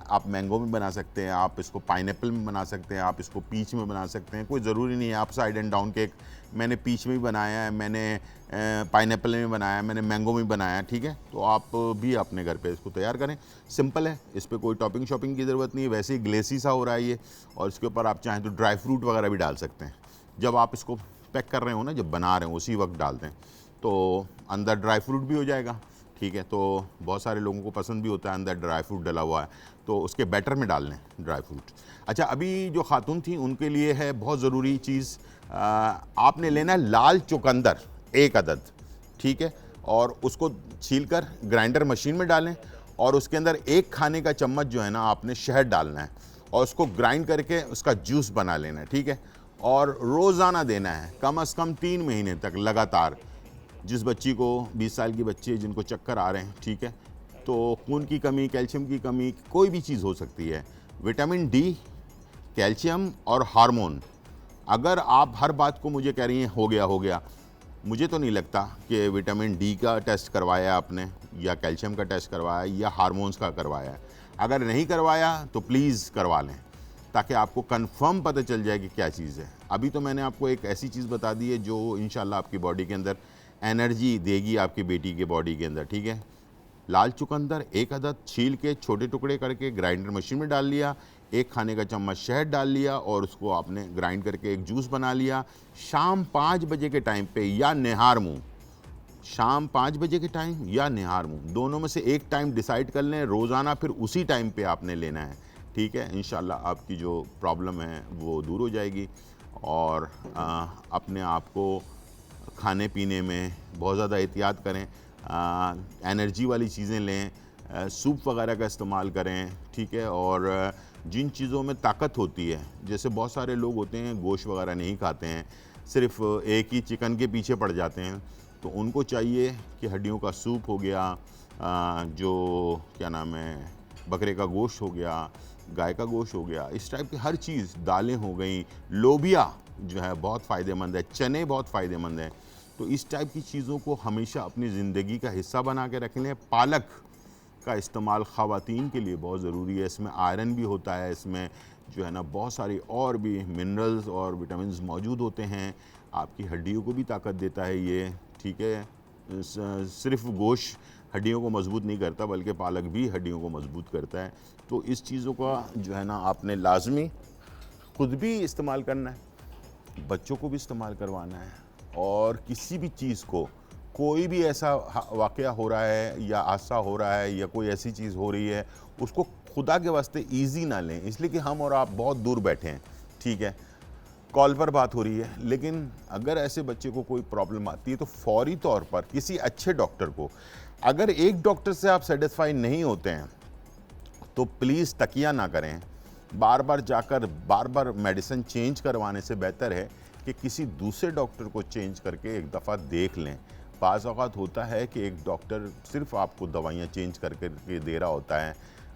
आप मैंगो में बना सकते हैं, आप इसको पाइनएप्पल में बना सकते हैं, आप इसको पीच में बना सकते हैं, कोई ज़रूरी नहीं है। आप साइड एंड डाउन केक मैंने पीच में भी बनाया है, मैंने पाइनएप्पल में बनाया है, मैंने मैंगो में बनाया है, ठीक है। तो आप भी अपने घर पे इसको तैयार करें, सिंपल है, इस पर कोई टॉपिंग शॉपिंग की ज़रूरत नहीं है। वैसे ही ग्लेसी सा हो रहा है ये, और इसके ऊपर आप चाहें तो ड्राई फ्रूट वगैरह भी डाल सकते हैं। जब आप इसको पैक कर रहे हो ना, जब बना रहे हो उसी वक्त डाल दें तो अंदर ड्राई फ्रूट भी हो जाएगा, ठीक है। तो बहुत सारे लोगों को पसंद भी होता है अंदर ड्राई फ्रूट डला हुआ है, तो उसके बैटर में डाल लें ड्राई फ्रूट। अच्छा, अभी जो खातून थी उनके लिए है बहुत ज़रूरी चीज़, आपने लेना है लाल चुकंदर 1 अदद, ठीक है। और उसको छीलकर ग्राइंडर मशीन में डालें और उसके अंदर 1 खाने का चम्मच जो है ना आपने शहद डालना है और उसको ग्राइंड करके उसका जूस बना लेना है, ठीक है। और रोज़ाना देना है कम से कम 3 महीने तक लगातार। जिस बच्ची को 20 साल की बच्ची है जिनको चक्कर आ रहे हैं, ठीक है, तो खून की कमी, कैल्शियम की कमी, कोई भी चीज़ हो सकती है, विटामिन डी, कैल्शियम और हार्मोन। अगर आप हर बात को मुझे कह रही हैं हो गया, मुझे तो नहीं लगता कि विटामिन डी का टेस्ट करवाया आपने या कैल्शियम का टेस्ट करवाया या हार्मोन्स का करवाया है। अगर नहीं करवाया तो प्लीज़ करवा लें, ताकि आपको कंफर्म पता चल जाए कि क्या चीज़ है। अभी तो मैंने आपको एक ऐसी चीज़ बता दी है जो इंशाल्लाह आपकी बॉडी के अंदर एनर्जी देगी, आपकी बेटी के बॉडी के अंदर, ठीक है। लाल चुकंदर 1 अदद छील के छोटे टुकड़े करके ग्राइंडर मशीन में डाल लिया, 1 खाने का चम्मच शहद डाल लिया और उसको आपने ग्राइंड करके एक जूस बना लिया। शाम 5 बजे के टाइम पे या निहार मुँह, शाम 5 बजे के टाइम या निहार मुँह, दोनों में से एक टाइम डिसाइड कर लें रोज़ाना, फिर उसी टाइम पे आपने लेना है, ठीक है। इंशाल्लाह आपकी जो प्रॉब्लम है वो दूर हो जाएगी। और अपने आप को खाने पीने में बहुत ज़्यादा एहतियात करें, एनर्जी वाली चीज़ें लें, सूप वगैरह का इस्तेमाल करें, ठीक है। और जिन चीज़ों में ताकत होती है, जैसे बहुत सारे लोग होते हैं गोश्त वगैरह नहीं खाते हैं, सिर्फ एक ही चिकन के पीछे पड़ जाते हैं, तो उनको चाहिए कि हड्डियों का सूप हो गया, जो क्या नाम है, बकरे का गोश्त हो गया, गाय का गोश्त हो गया, इस टाइप की हर चीज़, दालें हो गई, लोबिया जो है बहुत फ़ायदेमंद है, चने बहुत फ़ायदेमंद हैं। तो इस टाइप की चीज़ों को हमेशा अपनी ज़िंदगी का हिस्सा बना के रख लें। पालक का इस्तेमाल ख़वातीन के लिए बहुत ज़रूरी है, इसमें आयरन भी होता है, इसमें जो है ना बहुत सारी और भी मिनरल्स और विटामिन्स मौजूद होते हैं, आपकी हड्डियों को भी ताकत देता है ये, ठीक है। सिर्फ गोश्त हड्डियों को मजबूत नहीं करता, बल्कि पालक भी हड्डियों को मजबूत करता है। तो इस चीज़ों का जो है ना आपने लाजमी खुद भी इस्तेमाल करना है, बच्चों को भी इस्तेमाल करवाना है। और किसी भी चीज़ को, कोई भी ऐसा वाक़या हो रहा है या हादसा हो रहा है या कोई ऐसी चीज़ हो रही है, उसको खुदा के वास्ते ईजी ना लें, इसलिए कि हम और आप बहुत दूर बैठे हैं, ठीक है, कॉल पर बात हो रही है। लेकिन अगर ऐसे बच्चे को कोई प्रॉब्लम आती है तो फौरी तौर पर किसी अच्छे डॉक्टर को, अगर एक डॉक्टर से आप सेटिस्फाई नहीं होते हैं तो प्लीज़ तकिया ना करें, बार बार जाकर बार बार मेडिसिन चेंज करवाने से बेहतर है कि किसी दूसरे डॉक्टर को चेंज करके एक दफ़ा देख लें। बाज़ औक़ात होता है कि एक डॉक्टर सिर्फ आपको दवाइयाँ चेंज करके दे रहा होता है,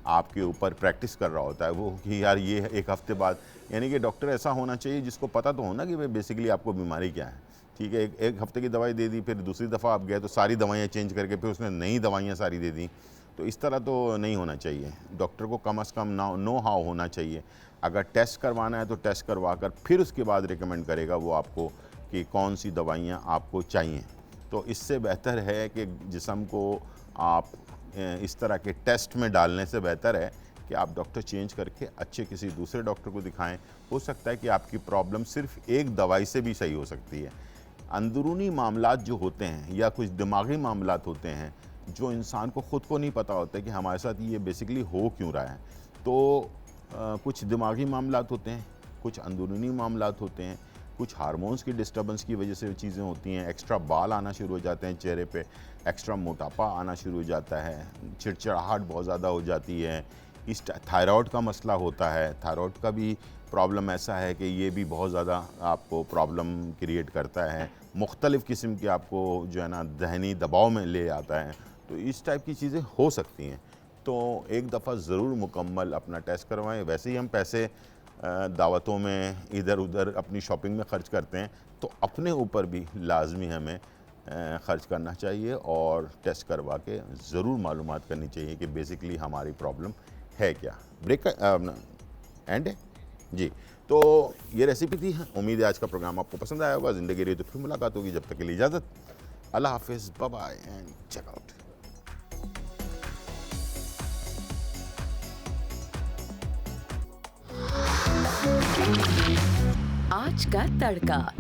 आपके ऊपर प्रैक्टिस कर रहा होता है वो कि यार ये 1 हफ़्ते बाद, यानी कि डॉक्टर ऐसा होना चाहिए जिसको पता तो हो ना कि भाई बेसिकली आपको बीमारी क्या है, ठीक है। एक हफ़्ते की दवाई दे दी, फिर दूसरी दफ़ा आप गए तो सारी दवाइयाँ चेंज करके फिर उसने नई दवाइयाँ सारी दे दी, तो इस तरह तो नहीं होना चाहिए। डॉक्टर को कम से कम नो हाउ होना चाहिए। अगर टेस्ट करवाना है तो टेस्ट करवा कर फिर उसके बाद रिकमेंड करेगा वो आपको कि कौन सी दवाइयाँ आपको चाहिए। तो इससे बेहतर है कि जिस्म को आप इस तरह के टेस्ट में डालने से बेहतर है कि आप डॉक्टर चेंज करके अच्छे किसी दूसरे डॉक्टर को दिखाएं। हो सकता है कि आपकी प्रॉब्लम सिर्फ एक दवाई से भी सही हो सकती है। अंदरूनी मामलात जो होते हैं या कुछ दिमागी मामलात होते हैं जो इंसान को ख़ुद को नहीं पता होता है कि हमारे साथ ये बेसिकली हो क्यों रहा है, तो कुछ दिमागी मामलात होते हैं, कुछ अंदरूनी मामलात होते हैं, कुछ हार्मोन्स की डिस्टर्बेंस की वजह से चीज़ें होती हैं, एक्स्ट्रा बाल आना शुरू हो जाते हैं चेहरे पे, एक्स्ट्रा मोटापा आना शुरू हो जाता है, चिड़चिड़ाहट बहुत ज़्यादा हो जाती है, इस थायराइड का मसला होता है। थायराइड का भी प्रॉब्लम ऐसा है कि ये भी बहुत ज़्यादा आपको प्रॉब्लम क्रिएट करता है, मुख्तलिफ़ किस्म के आपको जो है ना ज़हनी दबाव में ले आता है। तो इस टाइप की चीज़ें हो सकती हैं। तो एक दफ़ा ज़रूर मुकम्मल अपना टेस्ट करवाएं। वैसे ही हम पैसे दावतों में इधर उधर अपनी शॉपिंग में ख़र्च करते हैं, तो अपने ऊपर भी लाजमी हमें ख़र्च करना चाहिए और टेस्ट करवा के ज़रूर मालूमात करनी चाहिए कि बेसिकली हमारी प्रॉब्लम है क्या। ब्रेक एंड है जी। तो ये रेसिपी थी। उम्मीद है आज का प्रोग्राम आपको पसंद आया होगा। ज़िंदगी रही तो फिर मुलाकात होगी। जब तक के लिए इजाज़त, अल्लाह हाफिज़, bye bye and check out. आज का तड़का।